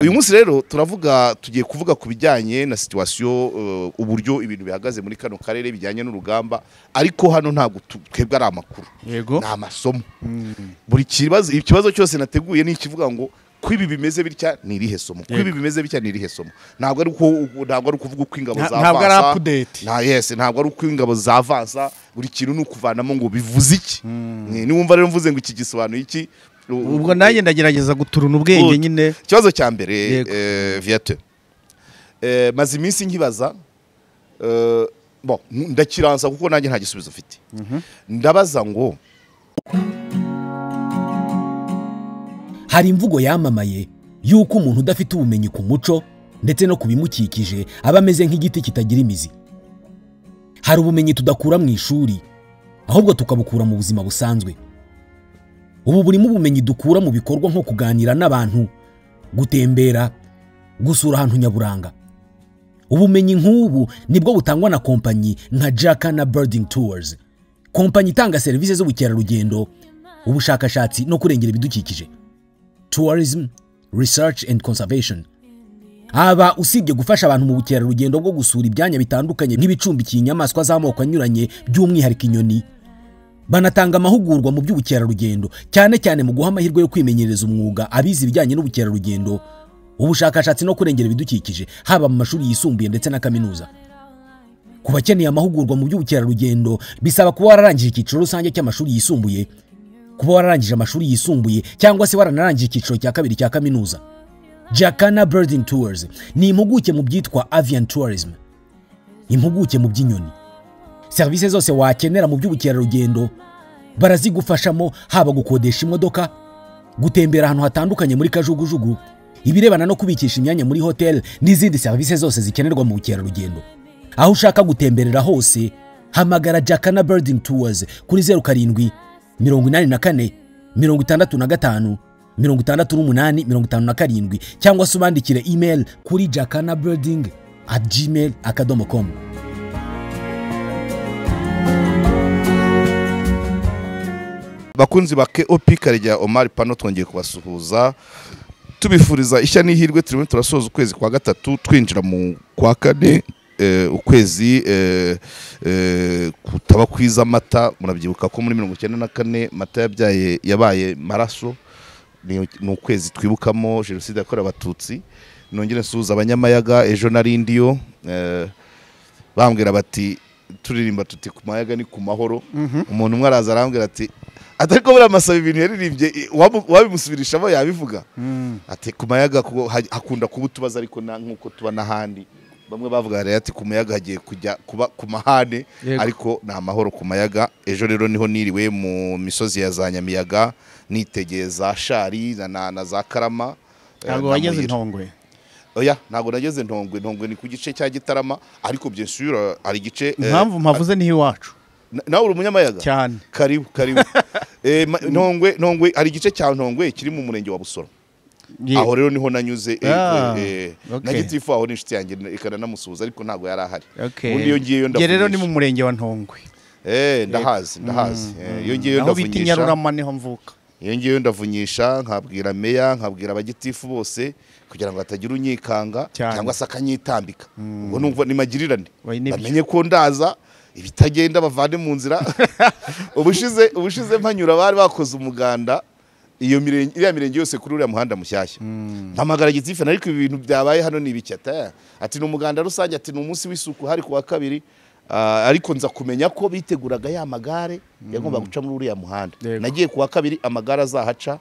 uyu munsi rero tugiye kuvuga ku bijyanye na situation uburyo ibintu bihagaze muri kano karere bijyanye n'urugamba ariko hano ntabwo twebwe ari amakuru na amasomo buri ikibazo cyose nateguye ni ikivuga ngo kwibi bimeze bitya ni irihe somo kwibi bimeze bitya ni irihe somo ntabwo ari ukuvuga uko ingabo za ntabwo ari update ntabwo ari uko ingabo za avansa buri kintu nukuvanamo ngo bivuze iki niwumva rero mvuze ngo iki gisobanuye iki ubwo nanjye ndagerageza guturuna ubwenge nyine ikibazo cya mbere Viate maze iminsi nkibaza ndakiransa kuko nanjye nta gisubizo mfite ndabaza ngo hari imvugo yamamaye yuko umuntu udafite ubumenyi ku muco ndetse no kubimukikije aba ameze nk'igiti kitagira imizi. Hari ubumenyi tudakura mu ishuri ahubwo tukabukura mu buzima busanzwe. Ubu burimo ubumenyi dukura mu bikorwa nko kuganira n'abantu, gutembera, gusura ahantu nyaburanga. Ubumenyi nk'ubu nibwo butangwa na kompanyi nka Jacana Birding Tours, kompanyi itanga serivisi z'ubukerarugendo, ubushakashatsi no kurengera ibidukikije. Tourism, Research and Conservation. Aba usibye gufasha abantu mu bukerarugendo bwo gusura ibyanya bitandukanye nk'ibicumbikiye inyamaswa z'amoko anyuranye by'umwihariko inyoni, banatanga amahugurwa mu by'ubukerarugendo cyane cyane mu guha amahirwe yo kwimenyereza umwuga abizi ibijyanye n'ubukerarugendo, ubushakashatsi no kurengera ibidukikije haba mu mashuri yisumbuye ndetse na kaminuza. Ku bakeneye amahugurwa mu by'ubukerarugendo bisaba kuba wararangije icyiciro rusange cy'amashuri yisumbuye, kuba wararangije amashuri yisumbuye cyangwa se waranarangije icyiciro cya kabiri cya kaminuza. Jacana Birding Tours ni impuguke mu byitwa avian tourism, impuguke mu by'inyoni. Serivisi zose wakenera mu by'ubukerarugendo barazigufashamo, haba gukodesha imodoka, gutembera ahantu hatandukanye muri kajugujugu, ibirebana no kubikisha imyanya muri hotel n'izindi serivisi zose zikenerwa mu bukerarugendo. Aho ushaka gutemberera hose hamagara Jacana Birding Tours kuri 07 84 65 68 57 cyangwa se ubandikire email kuri jacanabirding@gmail.com. bakunzi ba KOP Karegeya Omar Pano twongeye kubasuhuza tubifuriza ishya n'ihirwe. Turimo turasoza ukwezi kwa gatatu twinjira mu kwa kane, ukwezi kutaba kwiza mata. Murabyibuka ko muri 1994 mata yabaye maraso, ni ukwezi twibukamo jenoside yakorewe abatutsi. Nongere nsuhuza abanyamayaga, ejo narindiyo bambwira bati turirimba tuti ku mayaga ni ku mahoro. Umuntu umwe araza arambwira ati atariko buri amasaba ibintu yaririmbye wabimusubirishamo yabivuga ati ku mayaga hakunda kuba tubaza ariko nkuko tuba n'ahandi. Bamwe bavuga rero ati ku mayaga hagiye kujya kuba ku mahane ariko na amahoro ku mayaga. Ejo rero niho niriwe mu misozi ya za Nyamiyaga nitegeza Shari na za Karama. Ntabwo wageze Ntongwe? Oya, ntabwo nageze Ntongwe ni ku gice cya Gitarama ariko bien sûr ari gice impamvu mpavuze niho iwacu. Nawe uri umunyamayaga cyane. Karibu Ntongwe ari gice cya Ntongwe kiri mu murenge wa Busoro. Aho rero niho nanyuze na gitifu aho n'inshuti yanjye ikana namusuhuza ariko ntabwo yari ahari. Undi yo ngiye ndavunyisha. Rero ni mu murenge wa Ntongwe. Ndahazi. Yo ngiye ndavunyisha. Aho biti Nyarurama niho mvuka. Yo ngiye ndavunyisha nkabwira meya nkabwira abagitifu bose kugira ngo atagira unyikanga cyangwa se akanyitambika. Ubwo numva ni magirirane. Bamenye ko ndaza ibitagenda bavane mu nzira. Ubushize mpanyura bari bakoze umuganda iriya mirenge yose kuri uriya muhanda mushyashya. Mpamagara gitifu ariko ibi bintu byabaye hano ni ibicyata. Ati ni umuganda rusange, ati ni umunsi w'isuku hari kuwa kabiri. Ariko nza kumenya ko biteguraga ya magare yagomba guca muri uriya muhanda. Nagiye kuwa kabiri amagare azahaca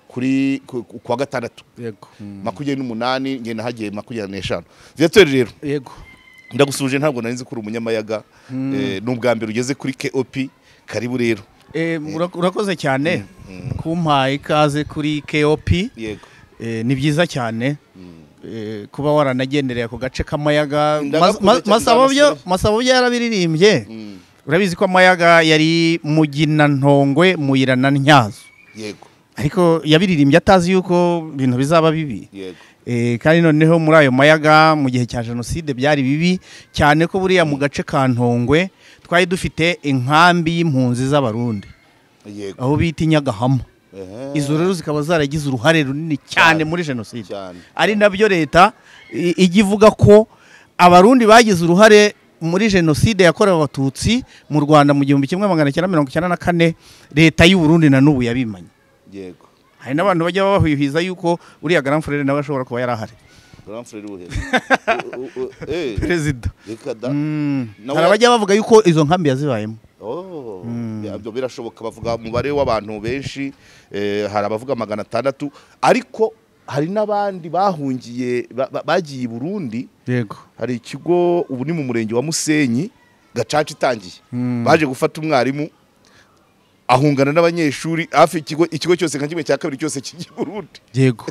kuri kuwa gatandatu. Yego. 28 nge nahagiye 25. Viateur rero. Yego. Ndagusuje ntabwo narinzi kuri umunyamayaga. N'ubwa mbere ugeze kuri KOP. Karibu rero. Urakoze cyane kumpa ikaze kuri KOP. Yego. Ni byiza cyane kuba waranagendereye ku gace k'amayaga. Masabo yarabiririmbye. Urabizi ko amayaga yari Mugina, Ntongwe, Muyira na Ntyazo. Yego. Ariko yabiririmbye atazi yuko ibintu bizaba bibi. Yego. Kandi noneho muri ayo mayaga mu gihe cya jenoside byari bibi cyane ko buriya mu gace ka Ntongwe twari dufite inkambi y'impunzi z'abarundi. Yego. Aho bita Nyagahama. izo rero zikaba zaragize uruhare runini cyane muri jenoside cyane. ari nabyo leta ijya ivuga ko abarundi bagize uruhare muri jenoside yakorewe abatutsi mu Rwanda mu 1994 leta y'u Burundi na n'ubu yabimanye. Yego. Hari n'abantu bajya bahwihiza yuko uriya Grand Frère nawe ashobora kuba yarahari. Grand Frère uhe. Perezida. Rekada. Hari abajya bavuga yuko izo nkambi yazibayemo. Ibyo birashoboka, bavuga umubare w'abantu benshi, hari abavuga 600, ariko hari n'abandi bahungiye bagiye i Burundi. Yego. Hari ikigo ubu ni mu murenge wa Musenyi Gacaca itangiye, baje gufata umwarimu ahungana n'abanyeshuri hafi ikigo cyose nka kimwe cya kabiri cyose cy'i Burundi. Yego.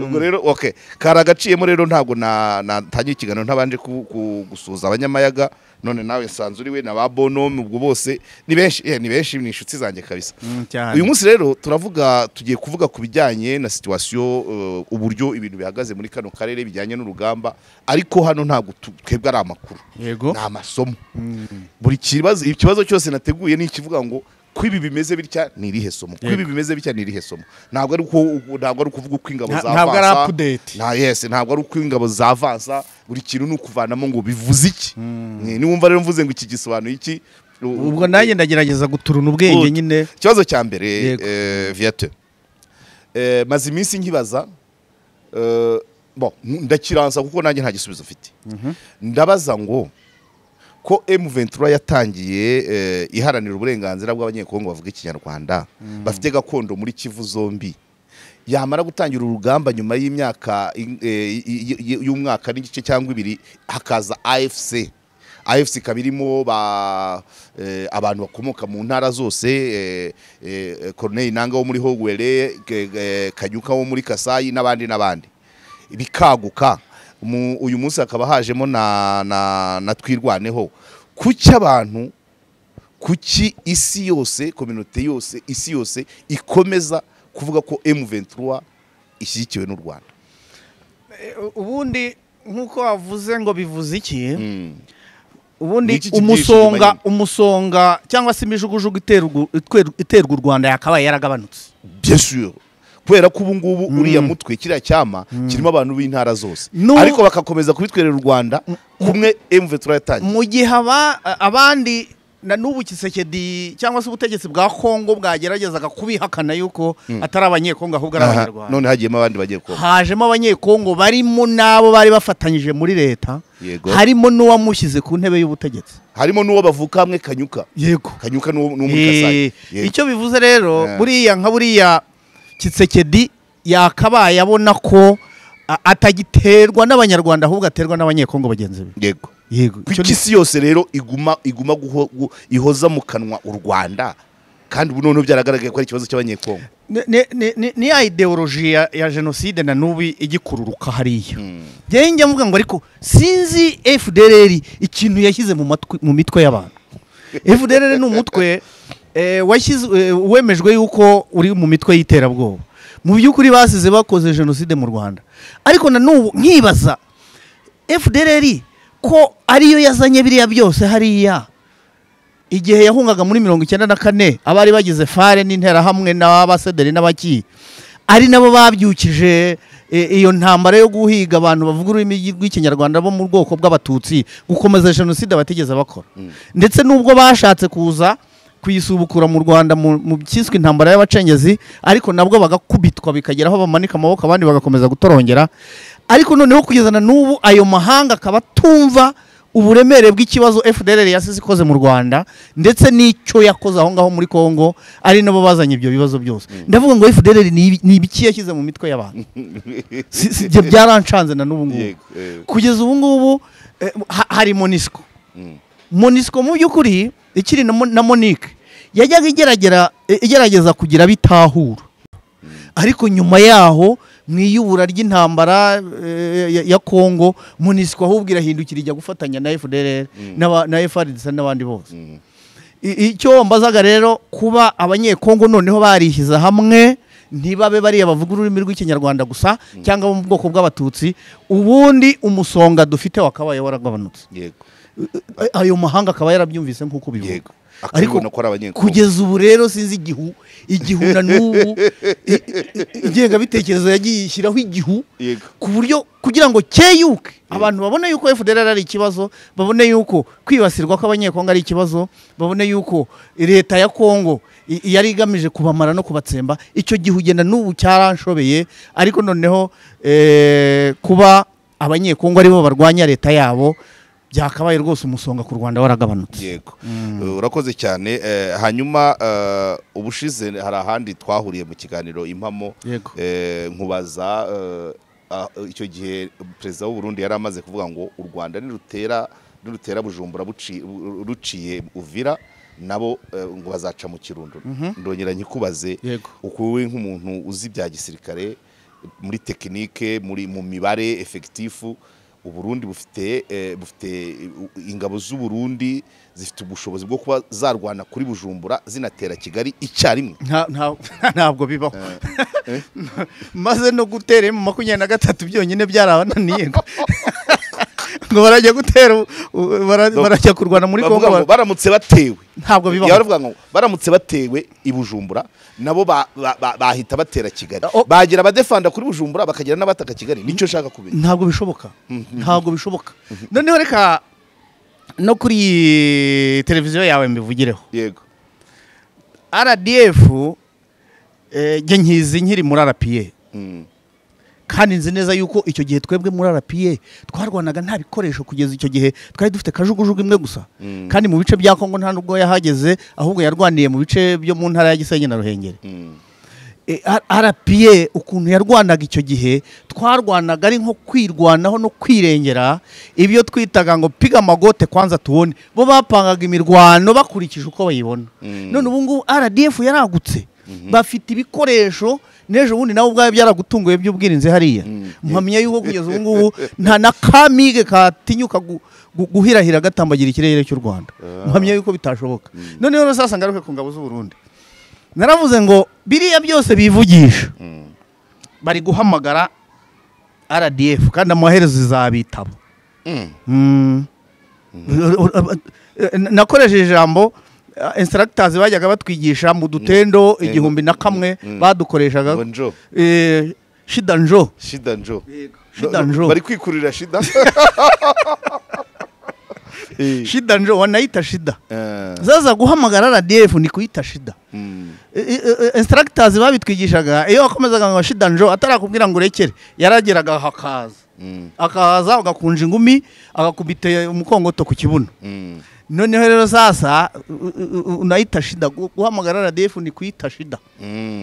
Ubwo rero okay, karagaciyemo rero ntago natangiye ikiganiro ntabanje gusuza abanyamayaga, none nawe sanzuriwe na ba Bonhomme, ubwo bose ni benshi ni inshuti zanjye kabisa. Uyu munsi rero tugiye kuvuga ku bijyanye na situation, uburyo ibintu bihagaze muri kano karere bijyanye n'urugamba, ariko hano ntago twebwe ari amakuru. Yego. Na amasomo. Buri ikibazo cyose nateguye ni ikivuga ngo kwibi bimeze bitya ni irihe somo, kwibi bimeze bitya ni irihe somo. Ntabwo ari kuvuga uko ingabo za ntabwo ari update. Ntabwo ari uko ingabo za avansa, buri kintu ni ukuvanamo ngo bivuze iki. Niwumva rero mvuze ngo iki gisobanuye iki, ubwo nanjye ndagerageza guturuna ubwenge nyine. Ikibazo cya mbere Viateur, maze iminsi nkibaza, ndakiransa kuko nanjye nta gisubizo mfite. Ndabaza ngo ko M23 yatangiye iharanira uburenganzira bw'abanyekongo bavuga ikinyarwanda, bafite gakondo muri Kivu zombi, yamara gutangira urugamba nyuma y'imyaka y'umwaka n'igice cyangwa 2 hakaza AFC kabirimo abantu bakomoka mu ntara zose, Corneille Nangaa wo muri Hogwere, Kanyuka wo muri Kasai n'abandi bikaguka. Uyu munsi akaba hajemo na twirwaneho. Kuki abantu, kuki isi yose, community yose, isi yose ikomeza kuvuga ko M23 ishyigikiwe n'u Rwanda? Ubundi nkuko wavuze ngo bivuze iki? Ubundi umusonga cyangwa se imijugujugu iterwa u Rwanda yakabaye yaragabanutse. Bien sûr. Kubera ko ubu ngubu uriya mutwe kiriya cyama kirimo abantu b'intara zose, ariko bakakomeza kubitwerera u Rwanda kumwe M23 yatangiye. Mu gihe abandi na n'ubu Kisekedi cyangwa se ubutegetsi bwa Kongo bwageragezaga kubihakana yuko atari abanyekongo ahubwo ari abanyarwanda. None hagiyemo abandi banyekongo, hajemo abanyekongo barimo nabo bari bafatanyije muri leta. Harimo n'uwamushyize ku ntebe y'ubutegetsi, harimo n'uwo bavuka hamwe Kanyuka. Yego. Kanyuka n'uwo muri Kasai. Icyo bivuze rero buriya Kisekedi yakabaye abona ko atagiterwa n'abanyarwanda ahubwo aterwa n'abanyekongo bagenzi be. Yego. Kuki isi yose rero iguma ihoza mu kanwa u Rwanda, kandi ubu noneho byaragaragaye ko ari ikibazo cy'abanyekongo. Ni ideology ya jenoside na n'ubu igikururuka hariya. Njye mvuga ngo ariko sinzi FDLR ikintu yashyize mu mitwe y'abantu. FDLR ni umutwe wemejwe yuko uri mu mitwe y'iterabwoba. Mu by'ukuri basize bakoze jenoside mu Rwanda, ariko na n'ubu nkibaza FDLR ko ariyo yazanye biriya byose hariya igihe yahungaga muri 1994, abari bagize fare n'intera hamwe n'abasederi n'abaki, ari nabo babyukije iyo ntambara yo guhiga abantu bavuga ururimi rw'ikinyarwanda bo mu bwoko bw'abatutsi, gukomeza jenoside batigeze bakora. Ndetse nubwo bashatse kuza kuyisubukura mu Rwanda mu cyiswe intambara y'abacengezi, ariko nabwo bagakubitwa bikageraho bamanika amaboko, abandi bagakomeza gutorongera. Ariko noneho kugezana n'ubu ayo mahanga akaba tumva uburemere bw'ikibazo FDLR yasize ikoze mu Rwanda, ndetse n'icyo yakoze aho ngaho muri Kongo, ari nabo bazanye ibyo bibazo byose. Ndavuga ngo FDLR ni ibiki yashyize mu mitwe y'abantu. Sibyo byaranshanze na n'ubu ngubu. Kugeza ubu ngubu hari Monisco mu by'ukuri ikiri na Monique yajyaga igerageza kugira bitahura, ariko nyuma yaho mwiyubura ry'intambara ya Kongo, Monisco ahubwo irahindukira ijya gufatanya na FDLR na FARDC n'abandi bose. Icyo mbazaga rero kuba abanyekongo noneho barihiza hamwe, ntibabe bariya bavuga ururimi rw'ikinyarwanda gusa cyangwa mu bwoko bw'abatutsi, ubundi umusonga dufite wakabaye waragabanutse. Yego. Ayo mahanga akaba yarabyumvise nk'uko bivuga. ariko kugeza ubu rero sinzi igihu na n'ubu ingengabitekerezo yagiye ishyiraho igihu ku buryo kugira ngo cyeyuke abantu babone yuko FDLR ari ikibazo, babone yuko kwibasirwa kw'abanyekongo ari ikibazo, babone yuko leta ya Kongo yari igamije kubamara no kubatsemba. Icyo gihe ugenda n'ubu cyaranshobeye, ariko noneho kuba abanyekongo aribo barwanya leta yabo byakabaye rwose umusonga ku Rwanda waragabanutse. Yego, urakoze cyane. Hanyuma ubushize hari ahandi twahuriye mu kiganiro impamo, nkubaza icyo gihe perezida w'u Burundi yari amaze kuvuga ngo u Rwanda nirutera Bujumbura ruciye Uvira nabo ngo bazaca mu Kirundo. Ndongera nyikubaze ukuwe nk'umuntu uzi bya gisirikare muri tekinike mu mibare effective, Uburundi bufite ingabo z'u Burundi zifite ubushobozi bwo kuba zarwana kuri Bujumbura zinatera Kigali icyarimwe? Ntabwo bibaho. Maze no gutera mu 23 byonyine byarabananiye ngo barajya gutera barajya kurwana muri Kongo. Baramutse batewe ntabwo bibaho. Yaravuga ngo baramutse batewe i Bujumbura nabo bahita batera Kigali, bagira abadefanda kuri Bujumbura bakagira n'abataka Kigali. Nicyo shaka kubira. Ntabwo bishoboka. Ntabwo bishoboka. Noneho reka no kuri televiziyo yawe mbivugireho. Yego. RDF je nkizi nkiri muri RPA. Kandi nzi neza yuko icyo gihe twebwe muri RPA twarwanaga nta bikoresho, kugeza icyo gihe twari dufite kajugujugu imwe gusa. Kandi mu bice bya Kongo nta nubwo yahageze, ahubwo yarwaniye mu bice byo mu ntara ya Gisenyi na Ruhengeri. RPA ukuntu yarwanaga icyo gihe, twarwanaga ari nko kwirwanaho no kwirengera, ibyo twitaga ngo piga amagote kwanza tubone. Bo bapangaga imirwano bakurikije uko bayibona. None ubu ngubu RDF yaragutse, bafite ibikoresho. Nejo bundi nawe ubwaye byaragutunguye by'ubwirinzi hariya. Mpamya yuko kugeza ubu ngubu nta nakamige katinyuka guhirahira gatambagira ikirere cy'u Rwanda. Mpamya yuko bitashoboka. Noneho sasa ngaruke ku ngabo z'u Burundi. Naravuze ngo biriya byose bivugisha bari guhamagara RDF kandi amaherezo izabitabo. Nakoresheje ijambo instructors bajyaga batwigisha mu dutendo 1001 badukoreshaga shida njo bari kwikurira shida shida njo wanaita shida. Zaza guhamagara RDF ni kuita shida. Instructors babitwigishaga iyo akomezaga ngo shida njo atarakubwira ngo urekere, yarageraga akaza ugakunja ingumi agakubita umukongoto ku kibuno. Noneho rero sasa unaita shida, guhamagara RDF ni kuita shida.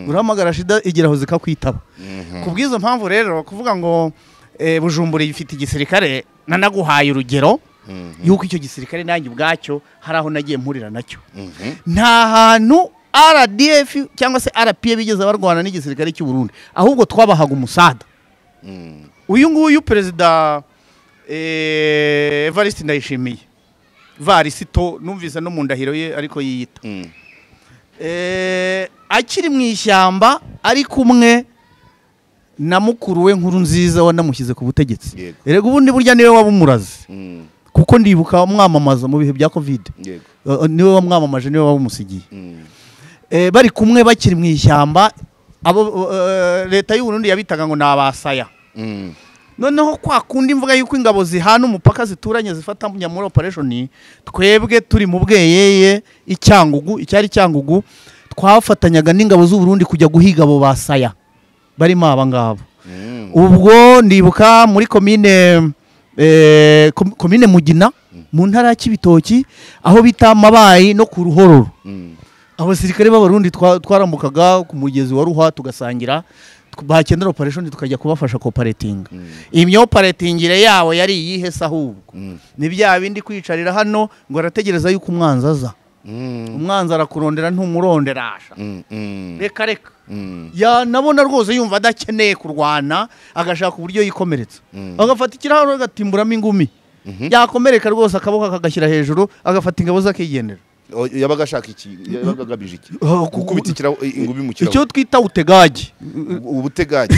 Urahamagara shida igeraho zikakwitaba. Kubwizo mpamvu rero kuvuga ngo Bujumbura ifite igisirikare, nanaguhaye urugero yuko icyo gisirikare nanjye ubwacyo hari aho nagiye mpurira nacyo. Nta hantu RDF cyangwa se RPA bigeze barwana n'igisirikare cy'u Burundi, ahubwo twabahaga umusada. Uyu nguyu perezida Evariste Ndayishimiye, Varisito numvise no mu ndahiro ye ariko yiyita, akiri mu ishyamba ari kumwe na mukuru we nkuru nziza wanamushyize ku butegetsi. Erega ubundi burya niwe wabumuraze, kuko ndibuka mwamamaza mu bihe bya Covid. Niwe wamwamamaje, niwe wabumusigiye. Bari kumwe bakiri mu ishyamba, abo leta y'u Burundi yabitaga ngo nabasaya. Noneho kwa kundi mvuga yuko ingabo zihana umupaka zituranye zifata muri operation, twebwe turi mu bweyeye icyangugu, icyari cyangugu, twafatanyaga n'ingabo z'u Burundi kujya guhiga abo basaya barimo abangabo. Ubwo ndibuka muri komine Mugina mu ntara ya Kibitoki, aho bita Mabayi no ku Ruhororo. Abasirikare b'Abarundi twarambukaga ku mugezi wa Ruhwa tugasangira, bakendera operation tukajya kubafasha cooperating. Imyo operating yawo yari yihe sahubwo ni bya bindi kwicarira hano ngo arategereza yuko umwanzaza. Umwanza arakurondera ntumuronderasha. Reka ya nabona rwose yumva adakeneye kurwana, agashaka uburyo yikomeretsa, agafata ikirahuro agatimburamo ingumi, yakomereka rwose akaboko akagashyira hejuru, agafata ingabo zakigendera. yabaga ashaka iki yabaga agabije iki gukubitikira ingubi mu kirago icyo twita utegagi ubutegagi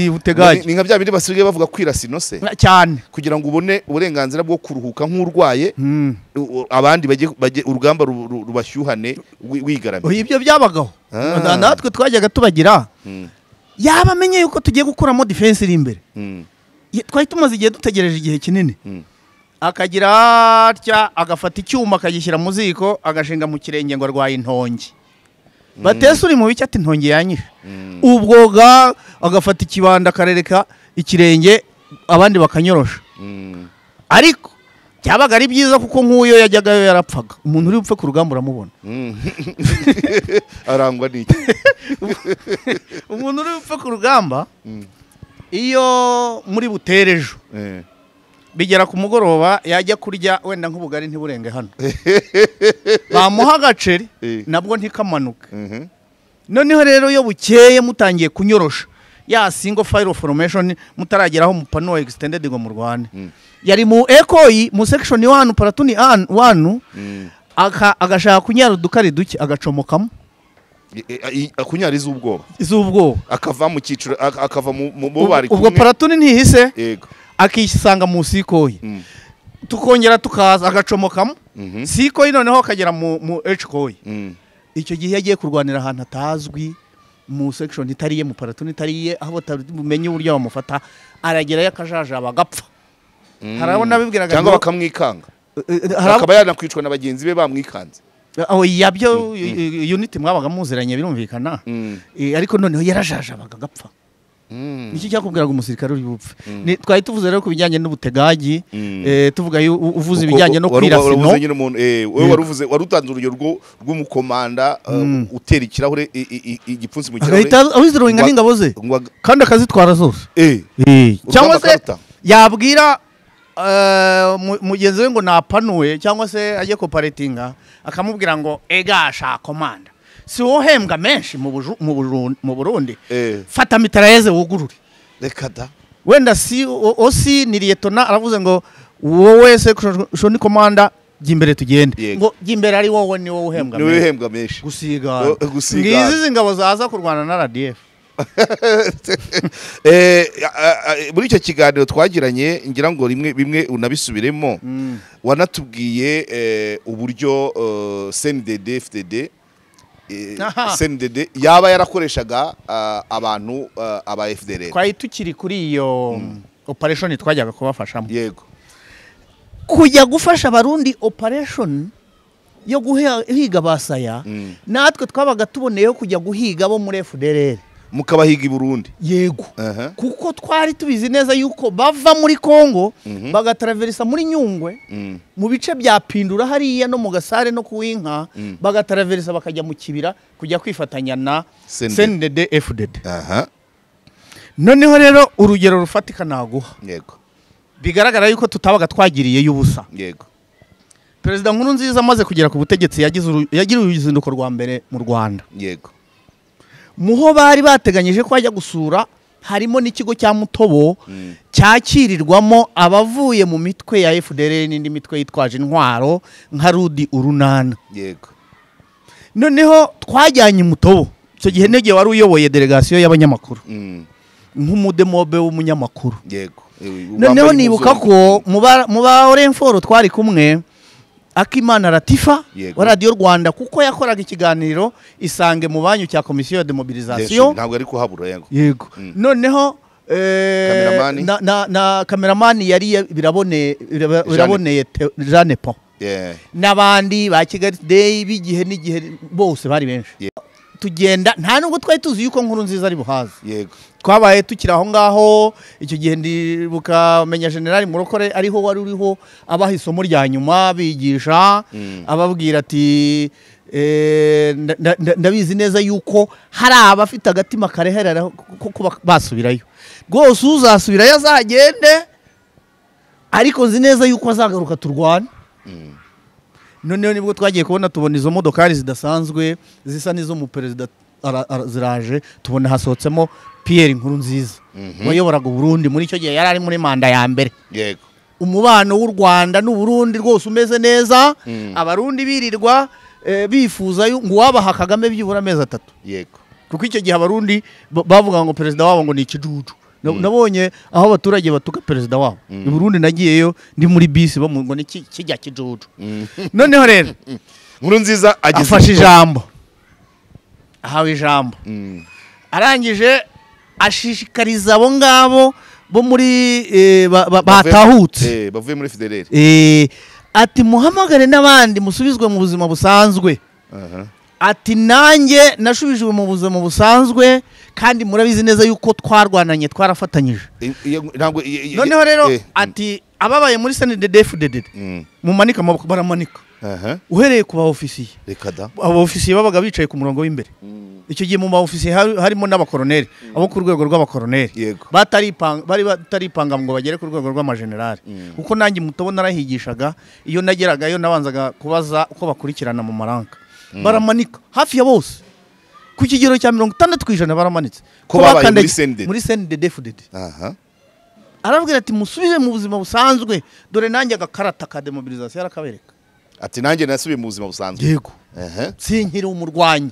utegagi ni nka bya bindi basigaye bavuga kwirasa inose cyane kugira ngo ubone uburenganzira bwo kuruhuka nk'urwaye abandi baje urugamba rubashyuhane wigaramiye ibyo byabagaho natwe twajyaga tubagira yaba amenye yuko tugiye gukuramo defense iri imbere twari tumaze igihe dutegereje igihe kinini akagira atya agafata icyuma akagishyira mu ziko agashinga mu kirenge ngo arwaye intongi batese uri mu biki ati intongi yanyishe ubwoga agafata ikibanda akarereka ikirenge abandi bakanyorosha ariko byabaga ari byiza kuko nk'uyo yajyagayo yarapfaga umuntu uri bupfe ku rugamba uramubona arangwa n'iki umuntu uri bupfe ku rugamba iyo muri buterejo bigera ku mugoroba yajya kurya wenda nk'ubugari ntiburenge hano bamuha agaceri nabwo ntikamanuke noneho rero iyo bukeye mutangiye kunyorosha ya single file formation mutarageraho mu pano extended ngo mu Rwanda yari mu ekoyi mu section 1 platoon 1 agashaka kunyara udukari duke agacomokamo akunyara izubwoba akava mu cyiciro akava mu bari ubwo platoon ntihise yego akisanga mu sikoyi tukongera tukaza agacomokamo sikoyi noneho akagera mu hkoyi icyo gihe yagiye kurwanira ahantu atazwi mu section itariye mu platoon itariye aho bamenye uburyo bamufata aragerayo akajaja bagapfa harabona bibwiraga cyangwa bakamwikanga akaba yanakwicwa na bagenzi be bamwikanze aho yabyo unit mwabaga muziranye birumvikana ariko noneho yarajaja bagapfa iki cyakubwiraga umusirikare uri bupfe twari tuvuze rero ku bijyanye n'ubutegagi tuvuga uvuze ibijyanye no kwirasino wewe waruvuze warutanze urugero rw'umukomanda utera ikirahure igipfunsi mu kirahure awizirowe nga n'ingabo ze kandi akazitwara zose cyangwa se yabwira mugenzi we ngo napanuwe cyangwa se ajye koparatinga akamubwira ngo egasha komanda si wohembwa menshi mu Burundi fata mitraillez wugurure reka da wenda si osi ni lieutenant aravuze ngo wowe section commander gimbere tugende ngo gimbere ari wowe ni wowe uhembwa menshi gusiga ngizi ingabo zaza kurwana na RDF muri icyo kiganiro twagiranye ngira ngo bimwe unabisubiremo wanatubwiye uburyo CNDD FDD CNDD yaba yarakoreshaga abantu aba FDLR twari tukiri kuri iyo operation twajyaga kubafashamo yego kujya gufasha abarundi operation yo guhiga basaya natwe twabaga tuboneyeho kujya guhiga bo muri FDLR mukabahiga i Burundi yego kuko twari tubizi neza yuko bava muri Kongo bagatraversa muri Nyungwe mu bice bya Pindura hariya no mu Gasare no kuwinka bagatraversa bakajya mu kibira kujya kwifatanya na CNDD FDD noneho rero urugero rufatika naguha yego bigaragara yuko tutabaga twagiriye y'ubusa yego Perezida Nkurunziza amaze kugera ku butegetsi yagira uruzinduko rwa mbere mu Rwanda yego muho bari bateganyije ko ajya gusura harimo n'ikigo cya Mutobo cyakirirwamo abavuye mu mitwe ya FDLR n'indi mitwe yitwaje intwaro nka Rudi Urunana yego noneho twajyanye Mutobo icyo gihe nege wari uyoboye delegation y'abanyamakuru nk'umudemobe w'umunyamakuru yego noneho nibuka ko mu ba Orenforo twari kumwe Akimana Latifa wa Radio Rwanda kuko yakoraga ikiganiro isange mu banyu cya Commission de Mobilisation ntabwo ari kuhabura yego noneho na cameraman yari biraboneye Jeanne Pont n'abandi ba Kigali Day bigihe n'igihe bose bari benshi tugenda nta nubwo twari tuzi yuko Nkurunziza ari buhaza yego twabaye tukira aho ngaho icyo gihe ndibuka menya General Murokore ariho wari uriho abaha isomo rya nyuma bigisha ababwira ati ndabizi neza yuko hari abafite agatima kareherera ko basubirayo rwose uzasubirayo azagende ariko nzi neza yuko azagaruka turwana noneho nibwo twagiye kubona tubona izo modokari zidasanzwe zisa n'izo mu perezida ziraje tubona hasohotsemo Pierre Nkurunziza wayoboraga Burundi muri icyo gihe yari ari muri manda ya mbere yego umubano w'u Rwanda n'u Burundi rwose umeze neza abarundi birirwa bifuza ngo wabaha Kagame byibura amezi 3 yego kuko icyo gihe abarundi bavuga ngo perezida wabo ngo ni ikijuju nabonye aho abaturage batuka perezida wabo i Burundi nagiyeyo ndi muri bisi ngo ni kijya kijuju noneho rero Nkurunziza afashe ijambo ahawe ijambo arangije ashishikariza abo ngabo bo muri batahutse bavuye muri Federere ati muhamagare n'abandi musubizwe mu buzima busanzwe ati nanjye nashubijwe mu buzima busanzwe kandi murabizi neza yuko twarwananye twarafatanyije noneho rero ati ababaye muri CNDD-FDD mumanika amaboko baramanika uhereye ku ba ofisiye aba ofisiye babaga bicaye ku murongo w'imbere icyo gihe mu ba ofisiye harimo n'abakoroneri abo ku rwego rw'abakoroneri bari bataripanga ngo bagere ku rwego rw'amajenerali kuko nanjye mutobo narahigishaga iyo nageragayo nabanzaga kubaza uko bakurikirana mu maranka baramanika hafi ya bose ku kigero cya 60% baramanitse ko babaye muri CNDD-FDD arabwira ati musubire mu buzima busanzwe dore nanjye agakarata ka demobilisation yarakabereka ati nanjye nasubiye mu buzima busanzwe yego sinkiri umurwanyi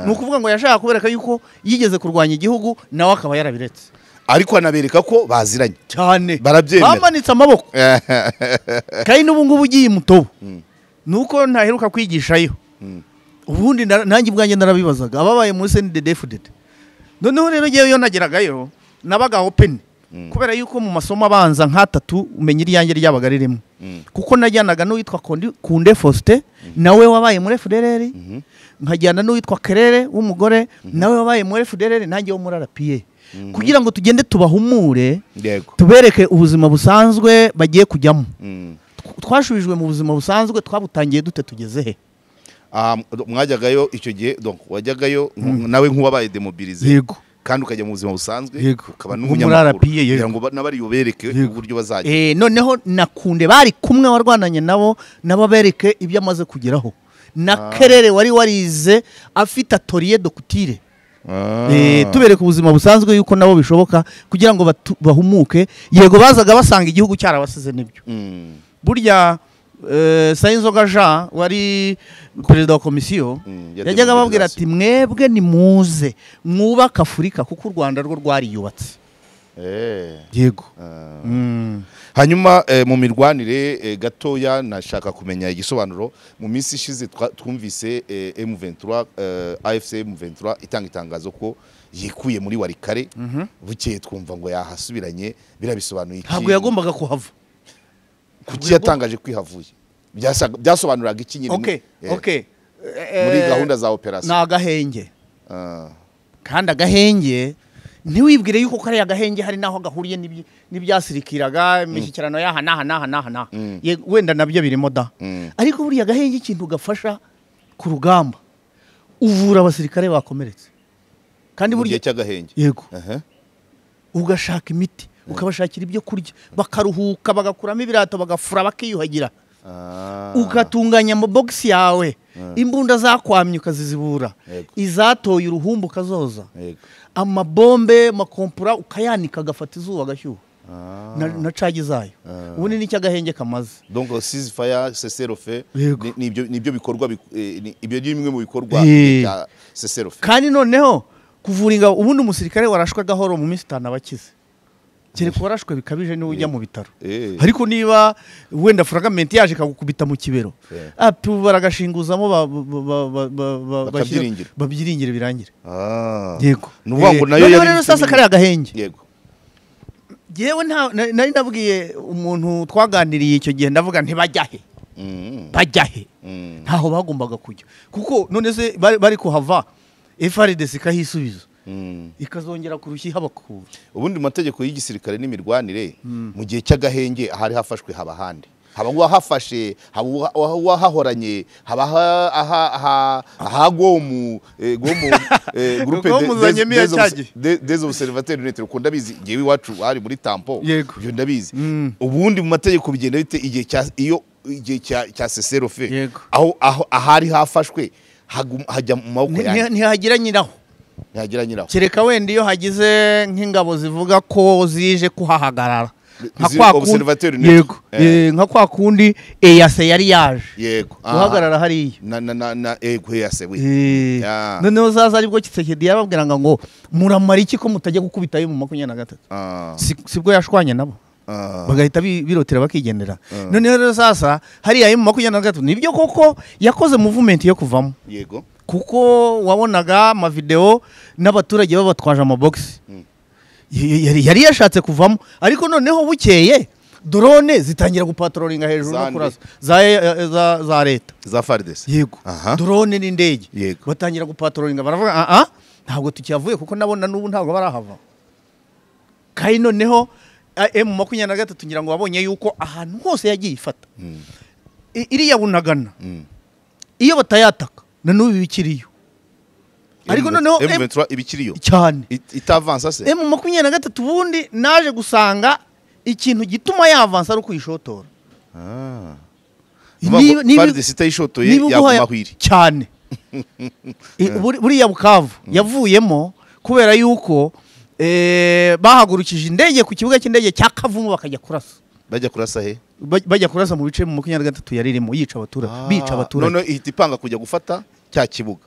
nukuvuga ngo yashaka kubereka yuko yigeze kurwanya igihugu nawe akaba yarabiretse ariko anabereka ko baziranye cyane barabyemera bamanitse amaboko kandi n'ubu ngubu ugiye mutobo nuko ntaheruka kwigishayo ubundi nanjye ubwanjye narabibazaga ababaye muri CNDD-FDD noneho rero ngewe nageragayo nabaga open kubera yuko mu masomo abanza nk'atatu umenya iryange ryabaga ririmo kuko najyanaga n'uwitwa Kunde Faustin nawe wabaye muri FDLR nkajyana n'uwitwa Kerere w'umugore nawe wabaye muri FDLR nanjye wo muri RPA kugira ngo tugende tubahumure tubereke ubuzima busanzwe bagiye kujyamo twashubijwe mu buzima busanzwe twabutangiye dute tugeze he mwajyagayo icyo gihe donc wajyagayo nawe nk'uwabaye demobilize yego kandi ukajya mu buzima busanzwe ukaba n'umunyamakuru kugira ngo nabari yobereke uburyo bazajya noneho nakunde bari kumwe warwananye nabo bereke ibyo amaze kugeraho na Kerere wari warize afite atelier de couture tubereke ubuzima busanzwe yuko nabo bishoboka kugira ngo bahumuke yego bazaga basanga igihugu cyarabasize nibyo burya Sayinzoga Jean wari perezida wa komisiyo yajyaga babwira ati mwebwe ni muze mwubaka Afurika kuko u Rwanda rwo rwariyubatse yego hanyuma mu mirwanire gatoya nashaka kumenya igisobanuro mu minsi ishize twumvise M23 AFC M23 itanga itangazo ko yikuye muri Warikare bukeye twumva ngo yahasubiranye birabisobanuye iki ntabwo yagombaga kuhava kuki yatangaje kwihavuye byasobanuraga iki nyine muri gahunda za operation nagahenge kandi agahenge ntiwibwire yuko kare agahenge hari naho gahuriye n'ibyasirikiraga imishyikirano yaha naha wenda nabyo birimo da ariko buriya agahenge ikintu gafasha ku rugamba uvura abasirikare bakomeretse kandi burya cy'agahenge yego ugashaka imiti ukabashakira ibyo kurya bakaruhuka bagakuramo ibirato bagafura bakiyuhagira ukatunganya amabogisi yawe imbunda zakwamye ukazizibura izatoye uruhumbu ukazoza amabombe makompura ukayanika agafata izuba agashyuha na cagi zayo ubundi ni cy'agahenge kamaze donc ceasefire cessez-le-feu nibyo bikorwa ibyo ni bimwe mu bikorwa bya cessez-le-feu kandi noneho kuvuringa ubundi umusirikare warashwe gahoro mu minsi 5 abakize kereka warashwe bikabije niwe ujya mu bitaro ariko niba wenda fragment yaje kagukubita mu kibero baragashinguzamo babyiringire birangire yego nuvuga nayo rero sasa kare agahenge yego yewe nari nabwiye umuntu twaganiriye icyo gihe ndavuga ntibajyahe bajyahe ntaho bagombaga kujya kuko none se bari kuhava FRDC kahisubiza ikazongera kurushya habakura ubundi mategeko y'igisirikare n'imirwanire mu gihe cy'agahenge ahari hafashwe haba handi haba wahafashe haba hahoranye haba gomu groupe des observateurs unité ukunda bizi ngiye iwacu hari muri tampo ibyo ndabizi ubundi mu mategeko bigenda bite igihe cya cessez-le-feu aho ahari hafashwe hajya mu maboko yanjye ntihagira nyiraho kereka wenda iyo hagize nk'ingabo zivuga ko zije kuhahagarara observateur yego nka kwa kundi EAC yari yaje yego guhagarara hariya na EAC we noneho zaza aribwo Tshisekedi yababwiranga ngo muramara iki ko mutajya gukubita yo mu 23 sibwo yashwanye nabo bagahita birotera bakigendera noneho rero sasa hariya yo mu 23 nibyo koko yakoze movement yo kuvamo yego kuko wabonaga ama video n'abaturage babatwaje amabox yari yashatse kuvamo ariko noneho bukeye drone zitangira gupatrolinga hejuru no kurasa za leta za FARDC yego drone n'indege batangira gupatrolinga baravuga ntabwo tukiyavuye kuko nabona n'ubu ntabwo barahava kai noneho M23 ngira ngo wabonye yuko ahantu hose yagiye ifata iriya Bunagana iyo batayataka na n'ubu bikiriyo ariko noneho M23 ibikiriyo cyane itavansa se M23 bundi naje gusanga ikintu gituma yavansa ari kuyishotora FARDC itayishotoye yagumahwiri cyane buriya Bukavu yavuyemo kubera yuko bahagurukije indege ku kibuga cy'indege cya Kavumu bakajya kurasa bajya kurasa he bajya kurasa mu bice mu 23 yaririmo yica abaturage bica abaturage none ihita ipanga kujya gufata cya kibuga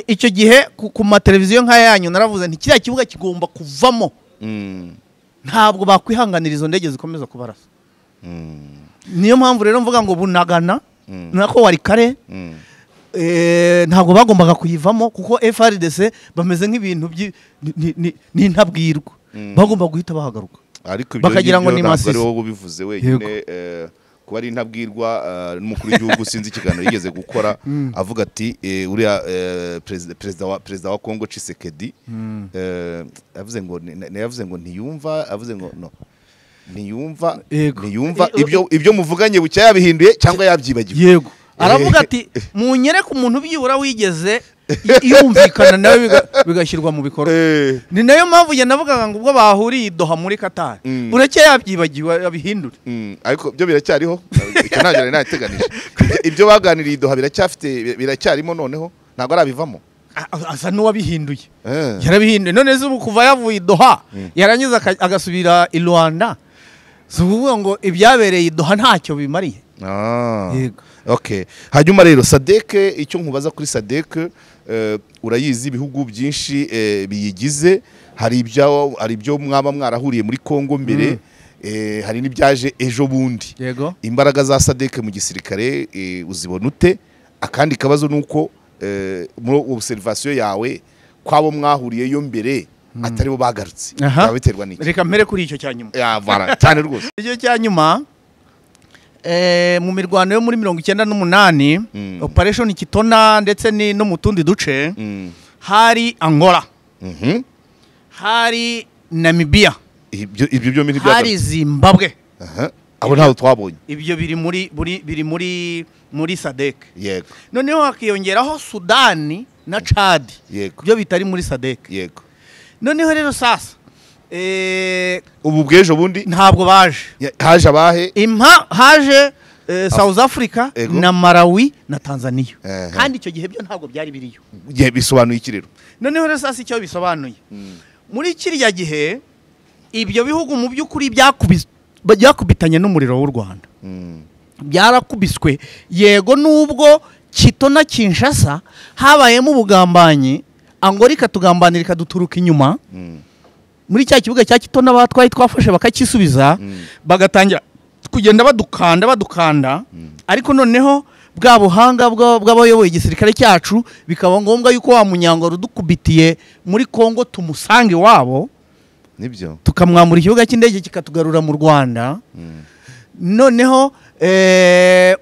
icyo gihe ku mateleviziyo nk'aya yanyu naravuze nti kiriya kibuga kigomba kuvamo ntabwo bakwihanganira izo ndege zikomeza kubarasa niyo mpamvu rero mvuga ngo Bunagana nako wari kare ntabwo bagombaga kuyivamo kuko FARDC bameze nk'ibintu n'intabwirwa bagomba guhita bahagaruka ariko bakagira ngo ni Masisi ari wowe ubivuze wenyine kuba ari intabwirwa n'umukuru w'igihugu sinzi ikiganiro yigeze gukora avuga ati uriya perezida wa Kongo Tshisekedi yavuze ngo ntiyumva avuze ngo no ntiyumva ibyo muvuganye bucya yabihinduye cyangwa yabyibagiwe yego aravuga ati munyere ku muntu byibura wigeze yumvikana nawe bigashyirwa mu bikorwa ni nayo mpamvu njye navugaga ngo ubwo bahuriye Doha muri Qatar ureke yabyibagiwe abihindure ariko byo biracyariho icyo ntagire nateganije ibyo baganiriye Doha biracyarimo noneho ntabwo arabivamo asa n'uwabihinduye yarabihinduye none zubu kuva yavuye Doha yarangiza agasubira i Rwanda zuvuga ngo ibyabereye Doha ntacyo bimariye yego okay hanyuma rero SADC icyo nkubaza kuri SADC urayizi ibihugu byinshi biyigize hari ibyo mwaba mwarahuriye muri Kongo mbere hari n'ibyaje ejo bundi yego imbaraga za SADC mu gisirikare uzibona ute akandi kabazo nuko muri observation yawe kwabo mwahuriye yo mbere atari bo bagarutse biterwa n'iki reka mpere kuri icyo cyanyuma cyane rwose icyo cyanyuma mu mirwano yo muri 98 operation Kitona ndetse no mu tundi duce hari Angola hari Namibia ibyo byo hari Zimbabwe abo ntaho twabonye ibyo biri muri SADC yego noneho hakiyongeraho Sudani na Chad yego byo bitari muri SADC yego noneho rero sasa ubu bwejo bundi ntabwo baje haje abahe haje South Africa na Malawi na Tanzania kandi icyo gihe byo ntabwo byari biriyo bisobanuye iki rero noneho rero sasa icyo bisobanuye muri kiriya gihe ibyo bihugu mu by'ukuri byakubitanye n'umuriro w'u Rwanda byarakubiswe yego nubwo Kitona Kinshasa habayemo ubugambanyi Angola ikatugambanira ikaduturuka inyuma muri cya kibuga cya Kitona batwaye twafashe bakakisubiza bagatangira kugenda badukanda ariko noneho bwa buhanga bw'abayoboye igisirikare cyacu bikaba ngombwa yuko wa munyangoro dukubitiye muri Kongo tumusange wabo nibyo tukamwamura ikibuga cy'indege kikatugarura mu Rwanda noneho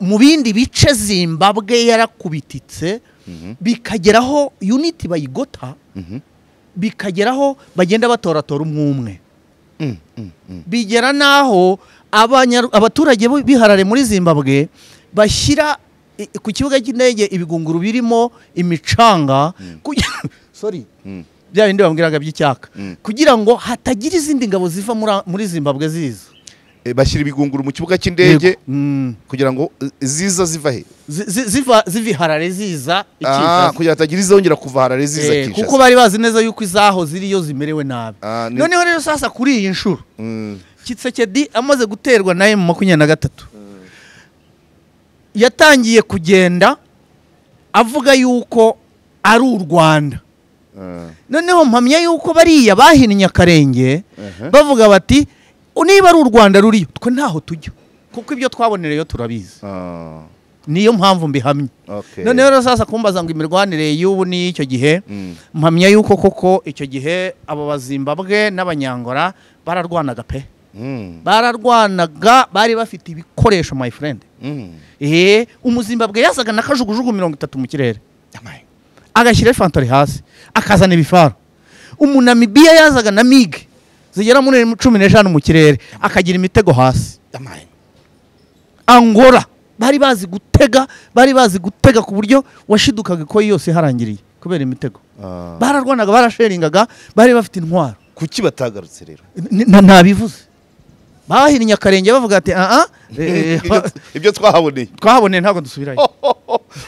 mu bindi bice Zimbabwe yarakubititse bikageraho unity bayigota bikageraho bagenda batoratora umwe bigera naho abaturage biharare muri Zimbabwe bashyira ku kibuga cy'indege ibigunguru birimo imicanga bya bindi bambwiraga by'icyaka kugira ngo hatagira izindi ngabo ziva muri Zimbabwe ziza bashyira ibigunguru mu kibuga cy'indege kugira ngo ziva he ziva Harare ziza Kinshasa kugira hatagira izongera kuva Harare ziza Kinshasa kuko bari bazi neza yuko izaho ziriyo zimerewe nabi noneho rero sasa kuri iyi nshuro Tshisekedi amaze guterwa na M23 yatangiye kugenda avuga yuko ari u Rwanda. Noneho mpamya yuko bariya bahinnye akarenge bavuga bati niba ari u Rwanda ruriyo twe ntaho tujya kuko ibyo twabonereyo turabizi. Niyo mpamvu mbihamye. Noneho rero sasa kumbaza ngo imirwanire y'ubu ni icyo gihe mpamya yuko koko icyo gihe abo bazimbabwe n'abanyangora bararwanaga pe. Bararwanaga bari bafite ibikoresho my friend. Umuzimbabwe yasaga na kajugujugu 30 mu kirere agashyira infantry hasi akazana ibifaro. Umunamibiya yazaga na mig zigera muri 15 mu kirere akagira imitego hasi. Angola bari bazi gutega ku buryo washidukaga ko yose harangiriye kubera imitego. Bararwanaga barasheringaga bari bafite intwaro. Kuki batagarutse rero? Nabivuze bahinnye akarenge bavuga ati ibyo twahaboneye ntabwo dusubirayo.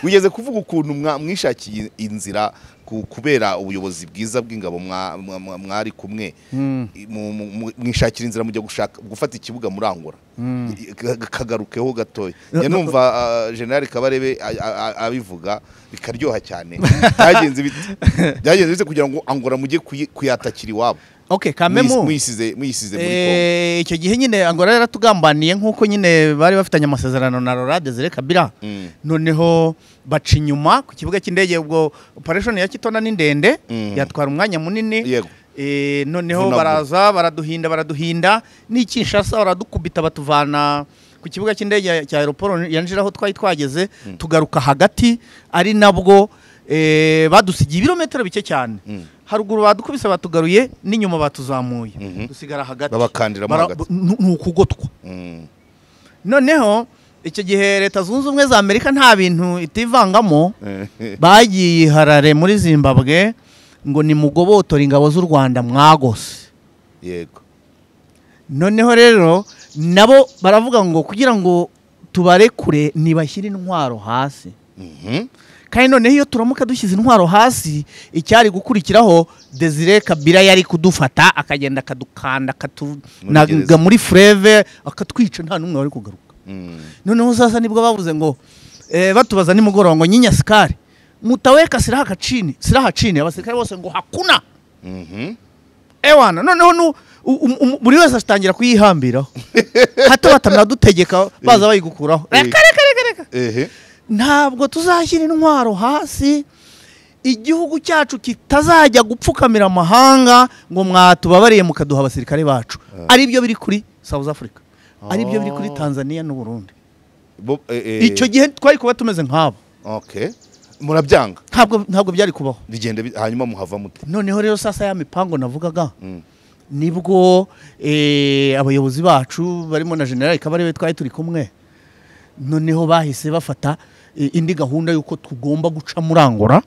Ugeze kuvuga ukuntu mwishakiye inzira kubera ubuyobozi bwiza bw'ingabo mwari kumwe mwishakira inzira mujya gufata ikibuga muri Angola. Kagarukeho gatoya numva General Kabarebe abivuga bikaryoha cyane. Byagenze bite kugira ngo Angola mujye kuyatakira iwabo? Okay, kamemu mwisize muri Kongo. Icyo gihe nyine Angola yaratugambaniye nkuko nyine bari bafitanye amasezerano na Laurent Desire Kabila. Noneho baca inyuma ku kibuga cy'indege ubwo operation ya Kitona ni ndende yatwara umwanya munini. Noneho baraza baraduhinda ni Kinshasa baradukubita batuvana ku kibuga cy'indege cya aeroport yanjiraho twageze tugaruka hagati ari nabwo badusigiye ibirometero bike cyane. Haruguru badukubise batugaruye n'inyuma batuzamuye dusigara hagati babakandira mu hagati n'ukugotwa. Noneho icyo gihe Leta Zunze Ubumwe za Amerika nta bintu itivangamo bagiye Harare muri Zimbabwe ngo ni mugobotora ingabo z'u Rwanda mwagose. Yego. Noneho rero nabo baravuga ngo kugira ngo tubarekure nibashyira intwaro hasi. Kandi noneho iyo turamuka dushyize intwaro hasi icyari gukurikiraho Desire Kabila yari kudufata akagenda akadukanda akatunaga muri freve akatwica nta numwe wari kugaruka. Noneho sasa nibwo bavuze ngo batubaza nimugoroba ngo nyinya sikari mutaweka silaha chini abasirikare bose ngo hakuna. Ewana noneho buri wese atangira kuyihambiraho hato batanadutegeka baza bayigukuraho. Reka ntabwo tuzashyira intwaro hasi igihugu cyacu kitazajya gupfukamira amahanga ngo mwatubabariye mukaduha abasirikare bacu. Ari byo biri kuri South Africa, ari byo biri kuri Tanzania n'u Burundi. Icyo gihe twari kuba tumeze nk'abo. Murabyanga? Ntabwo byari kubaho. Bigenda hanyuma muhava mute? Noneho rero sasa ya mipango navugaga nibwo abayobozi bacu barimo na General Kabarebe twari turi kumwe. Noneho bahise bafata indi gahunda yuko tugomba guca muri Angola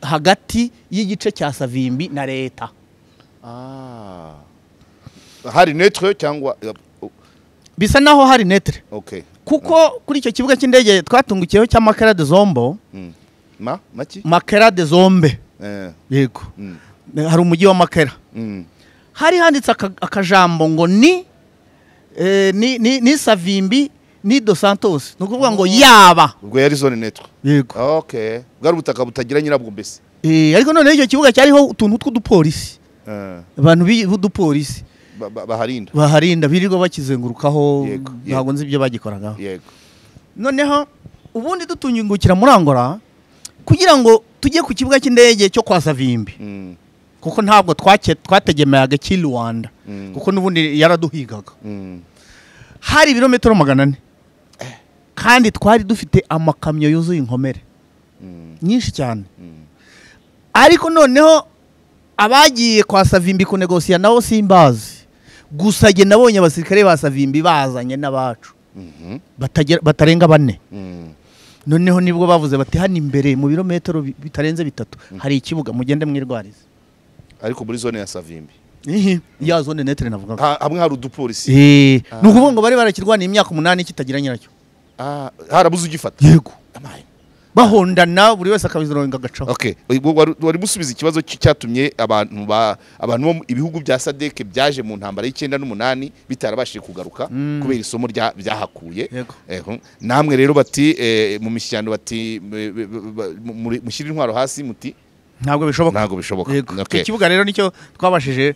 hagati y'igice cya Savimbi na leta. Hari netre cyangwa bisa naho hari netre. Kuko kuri icyo kibuga cy'indege twatungukiyeho cya Makera de Zombo. Makera de Zombe. Yego. Hari umujyi wa Makera. Hari handitse akajambo ngo ni Savimbi ni Dos Santos. Nukuvuga ngo yaba. Ubwo yari zone netre. Yego. Bwari ubutaka butagira nyirabwo mbese. Ariko none icyo kibuga cyariho utuntu tw'udupolisi. Abantu b'udupolisi baharinda birirwa bakizengurukaho ntabwo nzi ibyo bagikoragaho. Noneho ubundi dutungingukira muri Angola kugira ngo tujye ku kibuga cy'indege cyo kwa Savimbi. Kuko ntabwo twategemeraga Rwanda kuko nubundi yaraduhigaga. Hari ibirometero 400 kandi twari dufite amakamyo yuzuye inkomere nyinshi cyane. Ariko noneho abagiye kwa Savimbi kunegosiya nabo simbazi gusa je nabonye abasirikare ba Savimbi bazanye n'abacu batarenga 4. Noneho nibwo bavuze bati hano imbere mu birometero bitarenze 3 hari ikibuga mugende mwirwarize. Ariko muri zone ya Savimbi ya zone netre navuga hamwe hari udupolisi. Nukuvuga ngo bari barakirwana imyaka 8 kitagira nyiracyo. Harabuze ugifata. Yego. bahondana buri wese akabizironga agacaho. Okay, wari musubiza ikibazo cyatumye abantu bo ibihugu bya SADC byaje mu ntambara y'98 bitarabashije kugaruka kubera isomo byahakuye. Namwe rero bati mu mishyano bati mushyira intwaro hasi muti ntabwo bishoboka. Ikibuga rero nicyo twabashije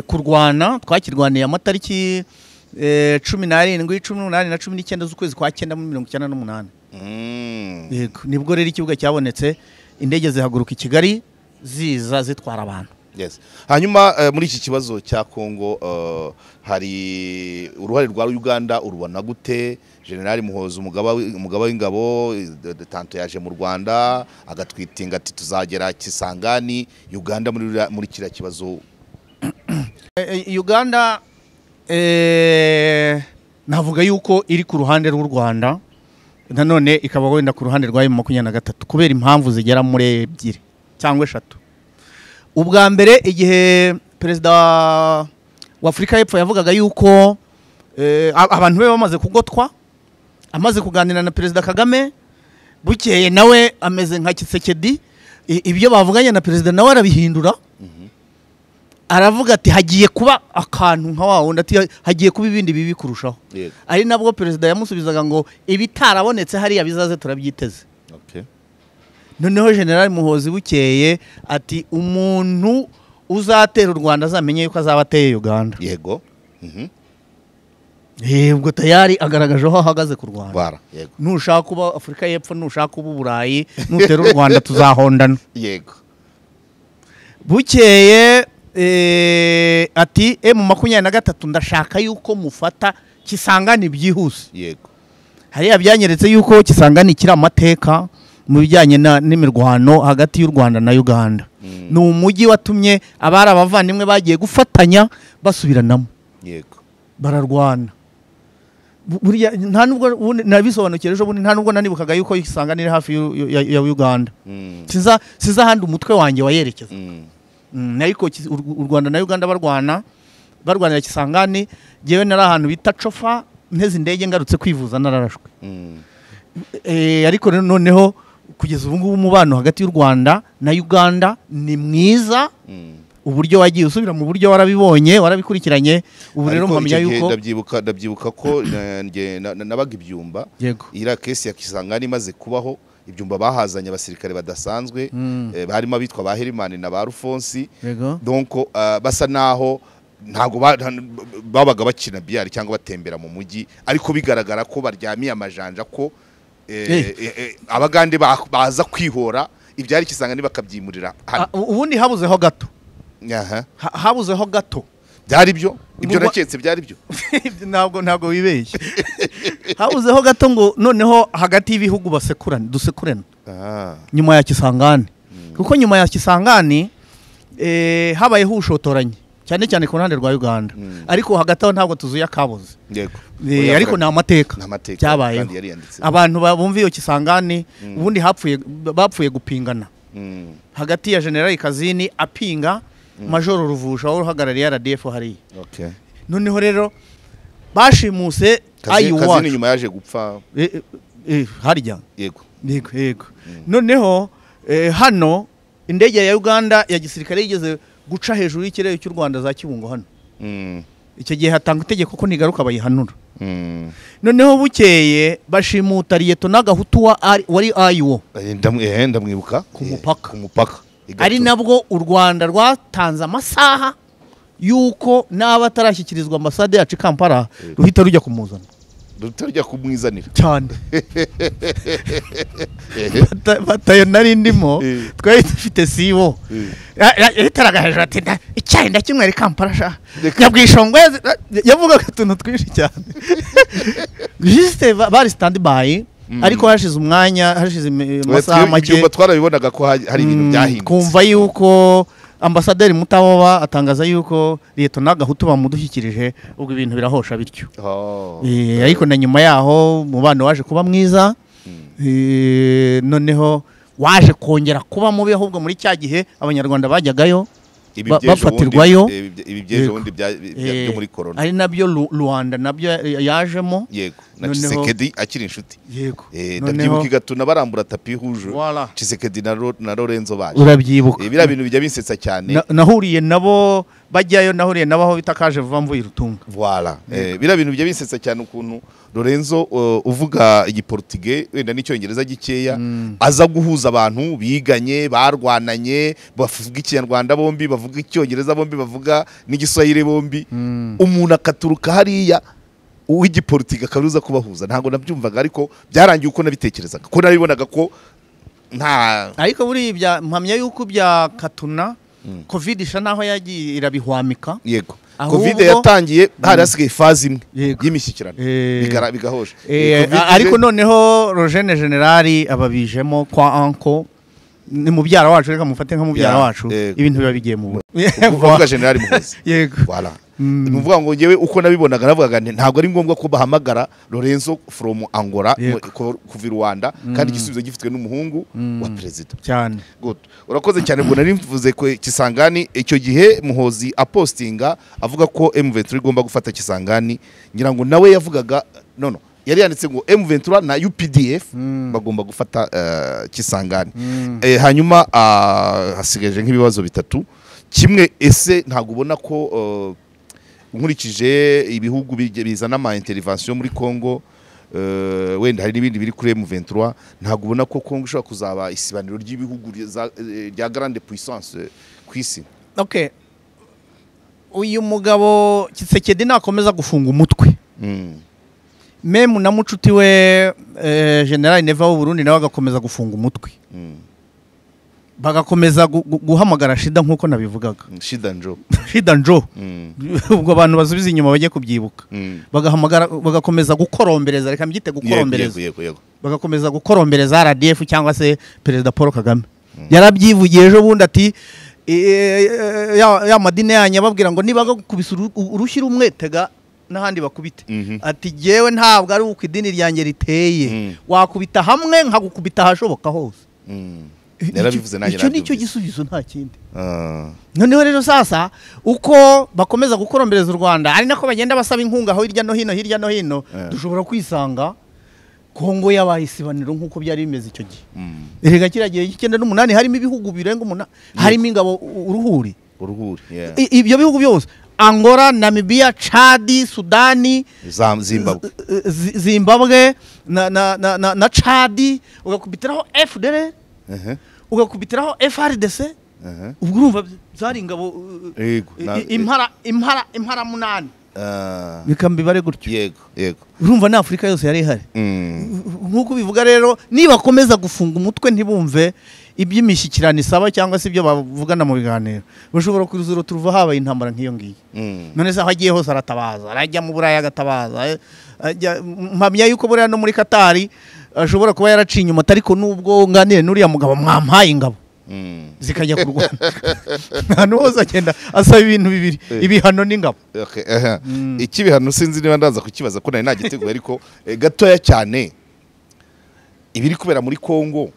kurwana, twakirwaniye amatariki 17, 18 na 19 z'ukwezi kwa 9 muri 1998. Yego, nibwo rero ikibuga cyabonetse, indege zihaguruka i Kigali ziza zitwara abantu. Yes. Hanyuma muri iki kibazo cya Kongo hari uruhare rwa Uganda urubona gute? General Muhoza umugaba w'ingabo tanto yaje mu Rwanda agatwitinga ati tuzagera Kisangani. Uganda muri kira kibazo Uganda navuga yuko iri ku ruhande rw'u Rwanda, nanone ikaba wenda ku ruhande rwa M23 kubera impamvu zigera muri 2 cyangwa 3. Ubwa mbere igihe perezida wa Afrika y'Epfo yavugaga yuko abantu be bamaze kugotwa, amaze kuganira na perezida Kagame, bukeye nawe ameze nka Kisekedi, ibyo bavuganye na perezida nawe arabihindura. Aravuga ati hagiye kuba akantu nka wawo, ati hagiye kuba ibindi bibi kurushaho. Ari nabwo perezida yamusubizaga ngo ibitarabonetse hariya bizaze turabyiteze. Noneho General Muhozi bukeye ati umuntu uzatera u Rwanda azamenye yuko azaba ateye Uganda. Yego. Ubwo tayari agaragaje aho ahagaze ku Rwanda. Yego. Nushaka kuba Afrika y'Epfo, nushaka kuba Burayi, nutera u Rwanda tuzahondana. Yego. Bukeye ati M23 ndashaka yuko mufata Kisangani byihuse. Yego. Hariya byanyeretse yuko Kisangani kiri amateka mu bijyanye n'imirwano hagati y'u Rwanda na Uganda. Ni umujyi watumye abari abavandimwe bagiye gufatanya basubiranamo. Yego. Bararwana. Buriya nta nubwo nabisobanukira ejo bundi, nta nubwo nanibukaga yuko Kisangani iri hafi ya Uganda. Siza handi umutwe wanjye wayerekeza. Ariko u Rwanda na Uganda barwanira Kisangani, jewe nari ahantu bita Cofa, nteze indege ngarutse kwivuza nararashwe. Ariko noneho kugeza ubu ngubu umubano hagati y'u Rwanda na Uganda ni mwiza. Uburyo wagiye usubira mu buryo warabibonye, warabikurikiranye. Ubu rero mpamya yuko ndabyibuka ko nabaga ibyumba. Ira case ya Kisangani imaze kubaho, ibyumba bahazanye abasirikare badasanzwe, barimo bitwa ba Herimani na ba Rufonsi. Donc basa naho ntago babaga bakina biyari cyangwa batembera mu mujyi, ariko bigaragara ko baryamiye amajanja ko abagande baza kwihora ibyari Kisangani bakabyimurira. Ubundi habuzeho gato. Habuzeho gato. Byari byo ibyo naketse byari byo. Ntabwo wibeshye. Habuzeho gato ngo noneho hagati y'ibihugu dusekurana nyuma ya Kisangani. Kuko nyuma ya Kisangani habayeho ushotoranye cyane cyane ku ruhande rwa Uganda, ariko hagati aho ntabwo tuzuye akabuze. Ariko ni amateka cyabayeho. Abantu bumva iyo Kisangani ubundi bapfuye gupingana hagati ya General Kazini apinga Major Ruvusha uhagarariye RDF hariya. Noneho rero bashimuse Kazini nyuma yaje gupfa harya. Yego. Noneho hano indege ya Uganda ya gisirikare yigeze guca hejuru y'ikirere cy'u Rwanda za Kibungo hano. Icyo gihe hatanga itegeko ko nigaruka bayihanura. Noneho bukeye bashimuta Liyeto n'agahutu wari ayiwo. Ndamwibuka ku mupaka. Ari nabwo u Rwanda rwatanze amasaha yuko n'aba atarashyikirizwa ambasade yacu Kampala ruhita rujya kumuzana. Rutarya kumwizanira cyane. Batayo nari ndimo twari dufite sibo. Yitaraga hejuru ati icyayi ndakimwe ari Kampala sha. Yabwishongwe yavugaga tuntu twishi cyane. Juste bari stand by. Ariko hashize umwanya, hashize amasaha make twarabibonaga ko hari ibintu byahindutse. Kumva yuko ambasaderi Mutaboba atangaza yuko Liyeto n'agahutu bamudushyikirije, ubwo ibintu birahosha bityo. Ariko na nyuma yaho umubano waje kuba mwiza. Noneho waje kongera kuba mubi, ahubwo muri cya gihe abanyarwanda bajyagayo bafatirwayo ibi byeje undi byo muri corona. Ari nabyo Rwanda nabyo yajemo. na Tshisekedi akiri inshuti. Yego. Ndabyibuka igatuna barambura tapi huje. Voilà. Tshisekedi na Lorenzo baje. Urabyibuka. Bira bintu bijya binsetsa cyane. Nahuriye nabo bajyayo, nahuriye nabo aho bitakaje vuba mvuye Rutunga. Voilà. Bira bintu bijya binsetsa cyane ukuntu Lorenzo uvuga igiportugais wenda n'icyongereza gikeya aza guhuza abantu biganye barwananye bavuga ikinyarwanda bombi bavuga icyongereza bombi bavuga n'igiswahili bombi umuntu akaturuka hariya uw'igiportugais akaruza kubahuza. Ntago nabyumvaga ariko byarangiye uko nabitekerezaga ko nabibonaga ko nta ariko buri bya mpamya yuko bya Katuna covid isha naho yagiye irabihwamika. Yego. Covid yatangiye hari hasigaye fazi imwe y'imishyikirano bigahosha. Ariko noneho Rogene Generali ababijemo kwa anko ni mubyara wacu, reka mufate nka mubyara wacu, ibintu biba bigiye mu uvuga Generali Muhozi. Yego. Voilà. Nuvuga ngo ngewe uko nabibonaga navugaga ntabwo ari ngombwa ko bahamagara Lorenzo from Angola kuva Rwanda kandi igisubizo gifitwe n'umuhungu wa president cyane. Good. Urakoze cyane bwo nari mvuze ko Kisangani icyo gihe Muhozi apostinga avuga ko M23 igomba gufata Kisangani, ngira ngo nawe yavugaga yari yanditse ngo M23 na UPDF bagomba gufata Kisangani. Hanyuma hasigaje nk'ibibazo bitatu. Kimwe, ese ntago ubona ko nkurikije ibihugu bizana ama intervention muri Congo wenda hari n'ibindi biri kuri M23, ntago ubona ko Congo ishobora kuzaba isibaniro ry'ibihugu rya grande puissance kwisi? Okay, uyu mugabo Tshisekedi nakomeza gufunga umutwe meme na mucuti we General Neva w'u Burundi nawe agakomeza gufunga umutwe bagakomeza guhamagara Shida nkuko nabivugaga. Shida njo ubwo abantu basubiza inyuma bajye kubyibuka. Bagakomeza gukorombereza, reka mbyite gukorombereza. Bagakomeza gukorombereza RDF cyangwa se Perezida Paul Kagame. Yarabyivugiye ejo bundi ati ya madine yanyu babwira ngo niba gukubisa urushyira umwetega n'ahandi bakubite. Ati jewe ntabwo ari uko idini ryanjye riteye, wakubita hamwe nkagukubita hashoboka hose. Icyo nicyo gisubizo nta kindi. Noneho rero sasa uko bakomeza gukorombereza u Rwanda ari nako bagenda basaba inkunga aho hirya no hino dushobora kwisanga Kongo yabaye isibaniro nkuko byari bimeze icyo gihe. Erega kiragiye 98 harimo ibihugu birenga 8, harimo ingabo uruhuri. Ibyo bihugu byose Angola, Namibia, Chad, Sudani, Zimbabwe na Chad, ugakubitiraho FDLR, ugakubitiraho FRDC, ubwo urumva zari ingabo impara munani. Bikambi bare gutyo. Yego. Urumva na Afrika yose yari ihari. Nkuko bivuga rero niba komeza gufunga umutwe ntibumve iby'imishyikirano isaba cyangwa se ibyo bavugana mu biganiro, bashobora kuruzura turuva habaye intambara nk'iyo ngiyo. None se aho agiye hose aratabaza, arajya mu Buraya agatabaza, mpamya yuko buriya no muri Katari ashobora kuba yaraciye inyuma, ariko nubwo nganire n'uriya mugabo mwampaye ingabo zikajya ku Rwanda. Hano hose agenda asaba ibintu bibiri, ibihano n'ingabo. Ikibihano sinzi niba ndaza kukibaza ko nari nagiteguye, ariko gatoya cyane ibiri kubera muri Kongo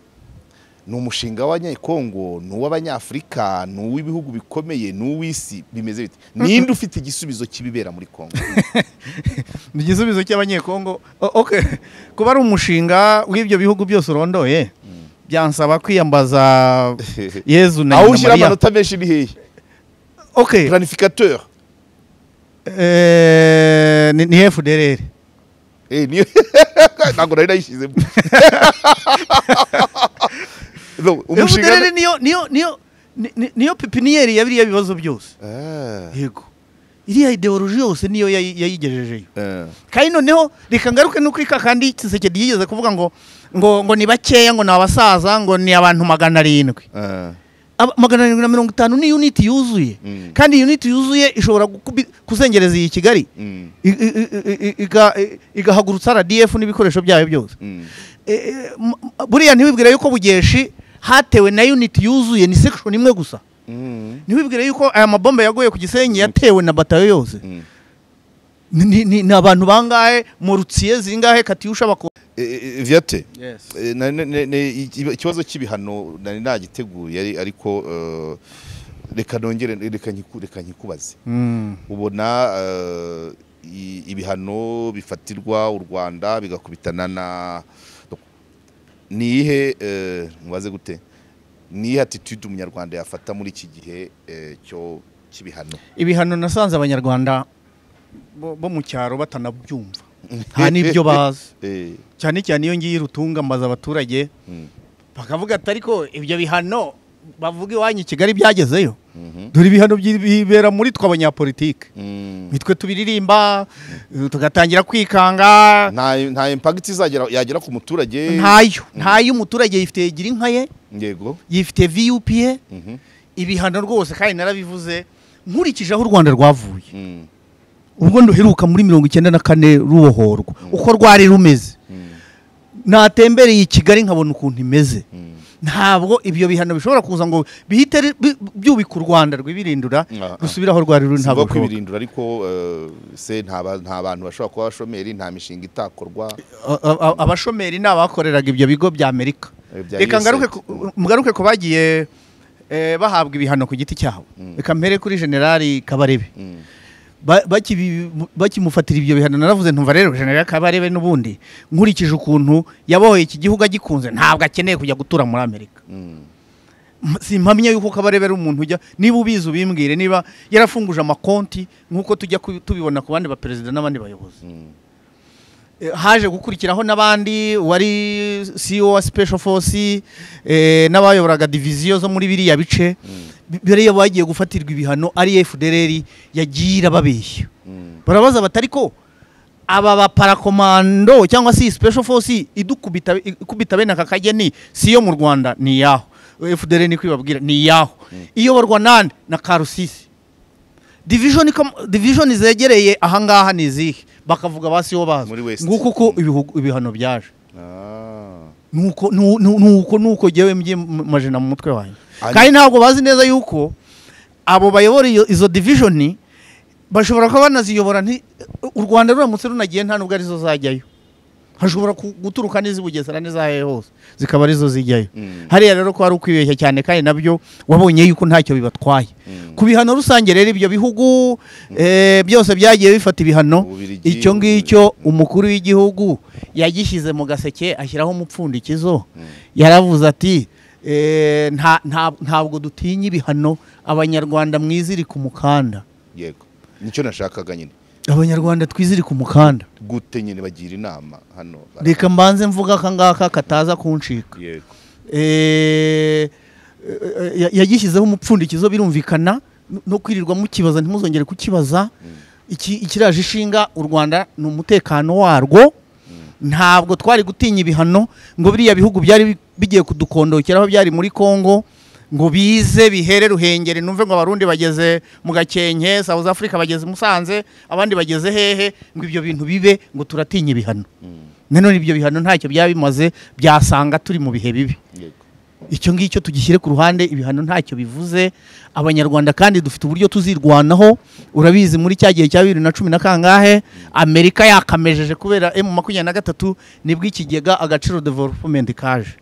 ni umushinga w'Abanyekongo, ni uw'Abanyafrika, ni uw'ibihugu bikomeye, ni uw'isi, bimeze bite? Ninde ufite igisubizo kibibera muri Kongo? Ni igisubizo cy'Abanyekongo. Okay, kuba ari umushinga w'ibyo bihugu byose urondoye byansaba kwiyambaza Yezu na Maria. Aho ushyira amanota menshi ni hehe? Okay, planificateur ni FDLR. Ntabwo nari nayishyize. FDLR niyo pipiniyeri ya biriya bibazo byose. Yego. Iriya ideology yose niyo yayigejejeyo. Kandi noneho reka ngaruke no kwika kandi Tshisekedi yigeze kuvuga ngo ni bakeya, ngo nabasaza, ngo ni abantu 700. 750 ni unit yuzuye. Kandi unit yuzuye ishobora kuzengereza iyi Kigali igahagurutsa RDF n'ibikoresho byayo byose. Buriya ntiwibwira yuko Bugeshi hatewe na unit yuzuye ni section imwe gusa. Ntiwibwira yuko aya mabombe yagoye ku Gisenyi yatewe na batayo yose. Ni abantu bangahe mu Rutsiye zingahe Katyusha bako Viate. Ikibazo cy'ibihano nari nagiteguye, ariko reka nongere reka nkikubaze. Ubona ibihano bifatirwa u Rwanda bigakubitana na nihe mubaze gute nihe attitude umunyarwanda yafata muri iki gihe cyo kibihano ibihano nasanze abanyarwanda bo mu cyaro batanabyumva nta n'ibyo bazi cyane cyane iyo ngiye rutunga mbaza abaturage bakavuga ati ariko ibyo bihano bavuga iwanyu i Kigali byagezeyo dore ibihano bibera muri twe abanyapolitike nitwe tubiririmba tugatangira kwikanga nta impact yagera ku muturage ntayo umuturage yifite gira inka ye yego yifite VUP ye ibihano rwose kandi narabivuze nkurikije aho u Rwanda rwavuye ubwo nduheruka muri 1994 rubohorwa uko rwari rumeze natembereye i Kigali nkabona ukuntu imeze ntabwo ibyo bihano bishobora kuza ngo bihite byubika u Rwanda rwibirindura rusubiraho rwari ruri ntabwo kwibirindura ariko se nta bantu bashobora kuba abashomeri nta mishinga itakorwa abashomeri n'abakoreraga ibyo bigo bya Amerika reka ngaruke ko bagiye bahabwa ibihano ku giti cyabo reka mpere kuri generali Kabarebe bakimufatira ibyo bihano naravuze ntumva rero generali Kabarebe n'ubundi nkurikije ukuntu yabohoye iki gihugu agikunze ntabwo akeneye kujya gutura muri Amerika simpamye yuko Kabarebe ari umuntu ujya niba ubizi ubimbwire niba yarafunguje amakonti nkuko tujya tubibona ku bandi ba president n'abandi bayobozi haje gukurikiraho n'abandi wari CEO wa Special Force n'abayoboraga division zo muri biriya bice biriya bagiye gufatirwa ibihano ari FDLR yagira babeshya barabaza batariko aba ba parakomando cyangwa si Special Force ikubita bene akakageni siyo mu Rwanda ni yaho FDLR ni kwibabwira ni yaho iyo barwa nande na Karusisi division zegereye ahangaha nizihe bakavuga basiyo bazo nguko ko ibihano byaje nuko jewe mje majina mu mutwe wanyu kandi ntabwo bazi neza yuko abo bayobora izo division bashobora kuba banaziyobora u Rwanda ruramutse runagiye nta nubwo arizo zajyayo hashobora guturuka n'izibugesera n'izahe hose zikaba arizo zijyayo hariya rero ko ari ukwibeshya cyane kandi nabyo wabonye yuko ntacyo bibatwaye ku bihano rusange rero ibyo bihugu byose byagiye bifata ibihano icyo ngicyo umukuru w'igihugu yagishyize mu gaseke ashyiraho umupfundikizo yaravuze ati ntabwo dutinya ibihano abanyarwanda mwizirika umukanda yego nicyo nashakaga nyine abanyarwanda twizirika umukanda gute nyine bagira inama hano reka mbanze mvuga kangaka kataza kuncika yego yagishyizeho umupfundikizo birumvikana no kwirirwa mukibaza ntimuzongere kukibaza ikiraje ishinga u Rwanda ni umutekano warwo ntabwo twari gutinya ibihano ngo biriya bihugu byari bigiye kudukondokeraho byari muri Kongo ngo bize bihere ruhengere numve ngo abarundi bageze mu Gakenke South Africa bageze Musanze abandi bageze hehe ngo ibyo bintu bibe ngo turatinya ibihano none ibyo bihano ntacyo byabimaze byasanga turi mu bihe bibi icyo ngicyo tugishyire ku ruhande ibihano ntacyo bivuze abanyarwanda kandi dufite uburyo tuzirwanaho urabizi muri cya gihe cya 2010 kangahe Amerika yakamejeje kubera M23 nibwo ikigega agaciro development kaje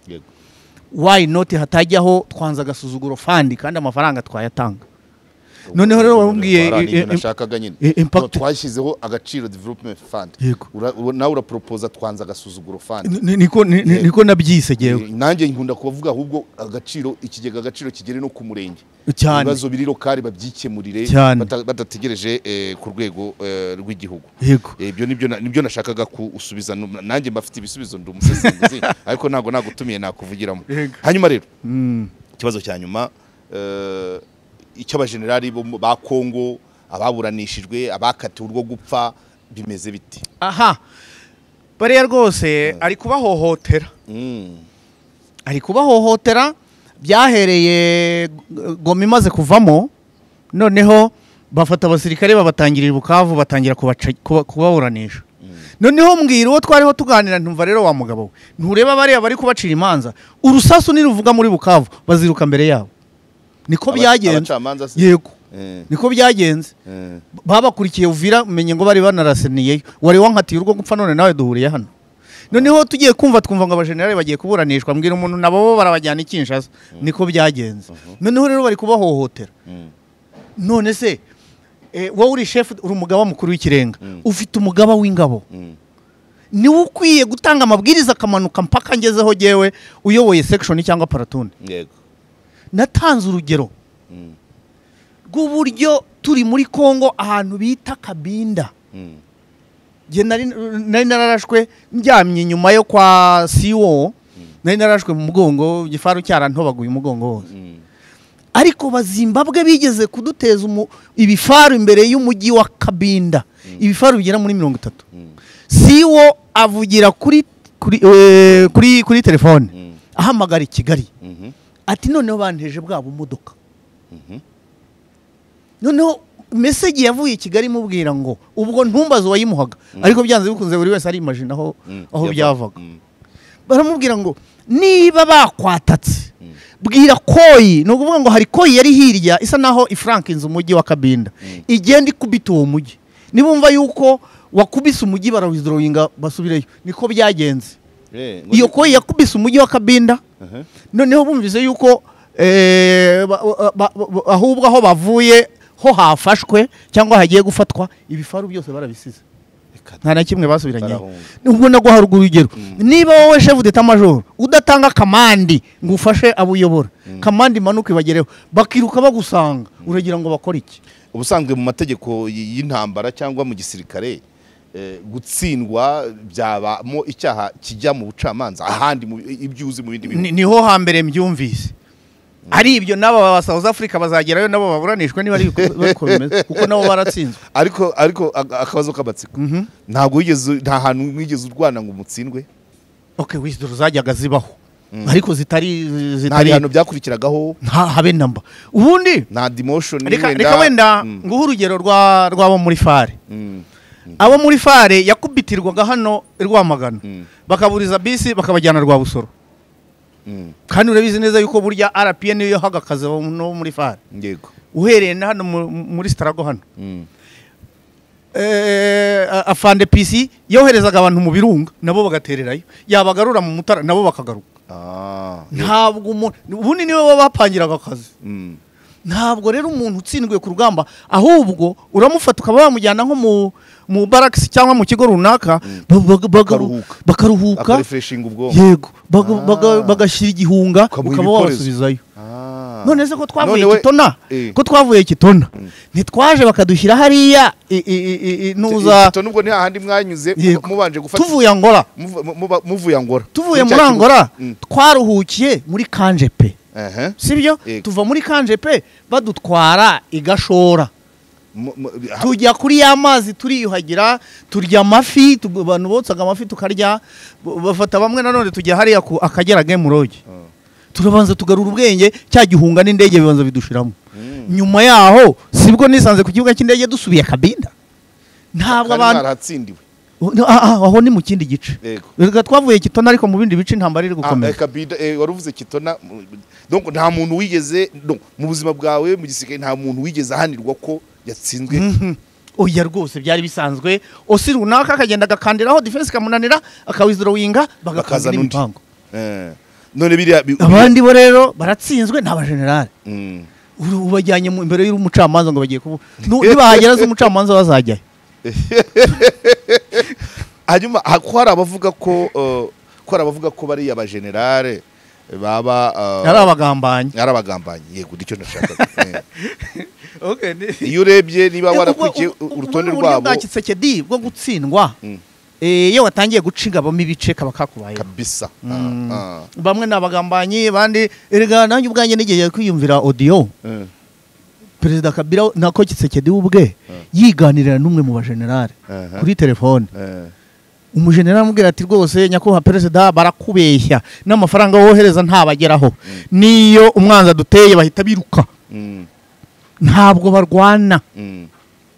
why not hatajyaho twanza agasuzuguro fund kandi amafaranga twayatanga noneho rero wabwiye nashakaga nyine twashyizeho agaciro development fund nawe uraproposa twanza agasuzuguro fund niko nabyise jewe nanjye nkunda kuvuga ahubwo agaciro ikigega agaciro kigere no ku murenge ibibazo biri lokali babyikemurire batategereje ku rwego rw'igihugu ibyo nibyo nashakaga kusubiza nanjye mbafite ibisubizo ndi umusesenguzi ariko ntago nagutumiye nakuvugiramo hanyuma rero ikibazo cya nyuma icyo abajenerali ba Kongo ababuranishijwe abakatiwe urwo gupfa bimeze biti aha bariya rwose ari kubahohotera byahereye Goma imaze kuvamo noneho bafata abasirikare babatangirira Bukavu batangira kubaburanisha noneho mbwira uwo twariho tuganira ntumva rero wa mugabo ntureba bariya bari kubacira imanza urusasu niruvuga muri Bukavu baziruka mbere yabo niko byagenze yego niko byagenze babakurikiye Uvira umenye ngo bari banaraseniye wari wankatiye urwo gupfa none nawe duhuriye hano noneho tugiye twumva ngo abajenerali bagiye kuburanishwa mbwira umuntu nabo barabajyana ikinshasa niko byagenze noneho rero bari kubahohotera none se wowe uri chef uri umugaba mukuru w'ikirenga ufite umugaba w'ingabo niwe ukwiye gutanga amabwiriza akamanuka mpaka ngezeho jewe uyoboye section cyangwa platoon. Yego. Natanze urugero rw'uburyo turi muri Kongo ahantu bita Kabinda. Je nari nararashwe njyamye inyuma yo kwa Siwo, nari narashwe mu mugongo gifaru cyarantobaguye umugongo wose. Ariko bazimbabwe bigeze kuduteza ibifaru imbere y'umujyi wa Kabinda. Ibifaru bigera muri 30. Siwo avugira kuri telefone ahamagara i Kigali ati noneho banteje bwabo modoka. Noneho message yavuye i Kigali mubwira ngo ubwo ntumbazo wayimuhaga ariko byanze bikunze buri wese ari imagine aho byavaga. Baramubwira ngo niba bakwatatse bwira koyi no kuvuga ngo hari koyi yari hirya isa naho ifrank inzu umujyi wa Kabinda igenda ikubita uwo mujyi nibumva yuko wakubise umujyi barawithdrawinga basubireyo niko byagenze. Iyo koyi yakubise umujyi wa Kabinda noneho bumvise yuko ahubwo aho bavuye ho hafashwe cyangwa hagiye gufatwa ibifaru byose barabisize nta na kimwe basubiranye. Ubwo nago haruguru urugero niba wowe chef d'état major udatanga kamandi ngo ufashe abuyobora kamandi manuke bagereho bakiruka bagusanga uragira ngo bakora iki? Ubusanzwe mu mategeko y'intambara cyangwa mu gisirikare gutsindwa byabamo icyaha kijya mu bucamanza ahandi ibyuzi mu bindi bihugu. Niho hambere mbyumvise ari ibyo nabo ba South Africa bazagerayo nabo baburanishwe niba ari bikomeze kuko nabo baratsinzwe. Ariko akabazo kabatsiko ntago nta hantu wigeze urwana ngo umutsindwe. Okay, wisdom zajyaga zibaho ariko zitari hano byakurikiragaho habe namba ubundi na demotion reka wenda nguha urugero rwabo muri fare. Abo muri fare yakubitirwaga hano Rwamagana bakaburiza bisi bakabajyana rwa Busoro. Kandi urabizi neza yuko burya RPN yo hagakaze no muri fare. Yego. Uhereye na hano muri Starago hano. Afande PC yoherezaga abantu mu birunga nabo bagatererayo yabagarura mu mutara nabo bakagaruka. Ntabwo ubundi niwe bapangiraga akazi. Ntabwo rero umuntu utsindwe ku rugamba ahubwo uramufata ukaba bamujyana nko mu barracks cyangwa mu kigo runaka bakaruhuka yego bagashyira igihunga ukaba wabasubizayo. None se ko twavuye Kitona ntitwaje bakadushyira hariya nuza Kitona ubwo ni hahandi mwanyuze mubanje gufata tuvuye Angola tuvuye muri Angola twaruhukiye muri Kanjepe. Sibyo tuva muri Kanjepe badutwara igashora tujya kuri ya mazi turiyuhagira turya amafi abantu botsaga amafi tukarya bafata bamwe nanone tujya hariya ku Akagera Game Lodge turabanza tugarura ubwenge cya gihunga n'indege bibanza bidushiramo. Nyuma yaho sibwo nisanze ku kibuga cy'indege dusubiye Kabinda ntabwo abantu baratsindiwe aho ni mu kindi gice. Rega twavuye Kitona ariko mu bindi bice ntambara iri gukomera. Kabinda waruvuze Kitona donc nta muntu wigeze mu buzima bwawe mu gisirikare nta muntu wigeze ahanirwa ko yatsinzwe. Oya rwose byari bisanzwe osi runaka akagenda agakandiraho defense kamunanira akawithdrawinga bagakaza n'impango. None biriya abandi bo rero baratsinzwe n'aba general ubajyanye imbere y'umucamanza ngo bagiye kubu nibahagera zo umucamanza bazajyayo. Hanyuma hari abavuga ko bari aba general baba ari abagambanyi yego nicyo ndashaka. Okay, iyo urebye niba warakwikiye urutonde rwabo bwa Kisekedi bwo gutsindwa iyo watangiye guca ingabamo ibice kaba kakubaye kabisa. Bamwe nabagambanyi bandi erega nanjye ubwanjye nigeye kwiyumvira audio Perezida Kabila nako Kisekedi ubwe yiganirira n'umwe mu bagenerale kuri telefone. Umugenerale amubwira ati rwose nyakubahwa perezida barakubeshya n'amafaranga wohereza ntabageraho niyo umwanza duteye bahita biruka ntabwo barwana.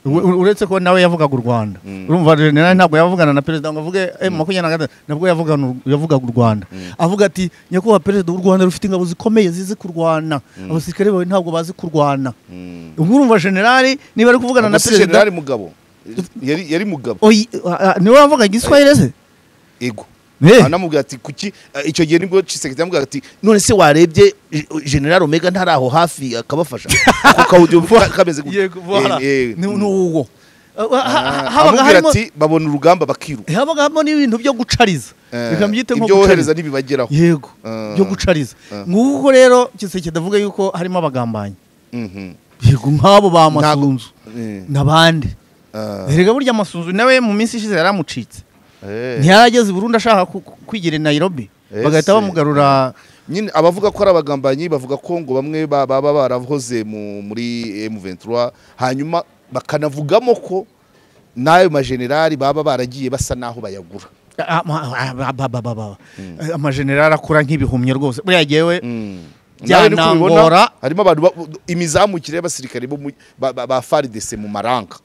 Uretse ko nawe yavugaga u Rwanda urumva generale ntabwo yavugana na perezida ngo avuge M23 nabwo yavugaga u Rwanda avuga ati nyakubahwa perezida u Rwanda rufite ingabo zikomeye zizi kurwana abasirikare bawe ntabwo bazi kurwana. Urumva generale niba ari kuvugana na perezida generale Mugabo yari Mugabo niwe wavuga igiswahili se ego anamubwira ati kuki icyo gihe nibwo Tshisekedi yamubwira ati none se warebye General Omega ntari aho hafi akabafasha kuko audio kameze n'uwo habaga harimo ati babona urugamba bakiruka habaga harimo n'ibintu byo gucariza bikambyite nko ibyo wohereza ntibibageraho yego byo gucariza nguko rero Tshisekedi avuga yuko harimo abagambanyi yego nk'abo ba Masunzu n'abandi erega burya Masunzu nawe mu minsi ishize yaramucitse ntiyarageze Burundi ashaka kwigira Nairobi bagahita bamugarura nyine abavuga ko ari abagambanyi bavuga ko ngo bamwe baba baravuze muri M23 hanyuma bakanavugamo ko nayo majenerali baba baragiye basa naho bayagura amajenerali akura nk'ibihumyo rwose buriya yewe byanangora harimo abantu imizamukire y'abasirikare ba FARDC mu maranga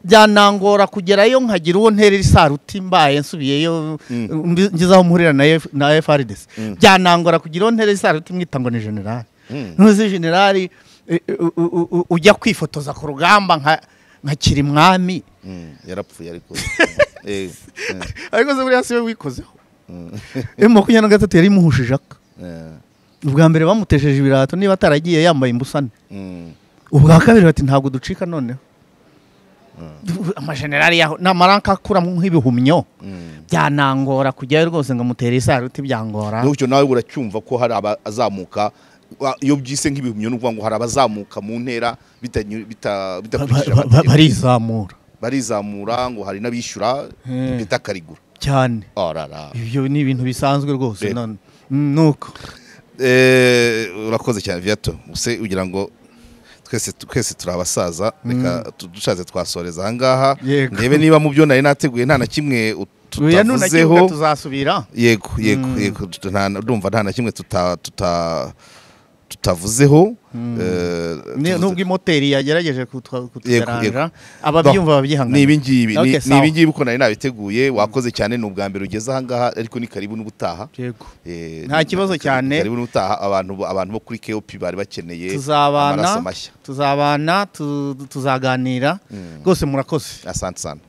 byanangora kugerayo nkagira uwo nterera isaruti mbaye nsubiyeyo ngizaho muhurira na FARDC byanangora kugira uwo nterera isaruti mwita ngo ni generali nuzi generali ujya kwifotoza ku rugamba nka Kirimwami yarapfuye ariko ariko se buriya siwe wikozeho M23 yari imuhushije aka ubwa mbere bamutesheje ibirato niba ataragiye yambaye imbusane ubwa kabiri bati ntabwo ducika noneho amajenerali yaho namaranka akura nk'ibihumyo byanangora kujyayo rwose ngo mutere isaruti byangora n'ucyo nawe uracyumva ko hari abazamuka iyo byise nk'ibihumyo n'uvuga ngo hari abazamuka mu ntera barizamura ngo hari n'abishyura bitakarigura cyane ibyo ni ibintu bisanzwe rwose none nuko urakoze cyane Viato use ugira ngo twese turabasaza reka dushaze twasoreza ahangaha ndebe niba mu byo nari nateguye nta na kimwe tutavuzeho tuzasubira yego ndumva nta na kimwe tutavuzeho nubwo imoteri yagerageje kutugaranja ababyumva babyihangana nibi ngibi uko nari nabiteguye wakoze cyane n'ubwa mbere ugeze ahangaha ariko ni karibu n'ubutaha yego nta kibazo cyane karibu n'ubutaha abantu bo kuri KOP bari bakeneye tuzabana tuzaganira rwose murakoze asante sana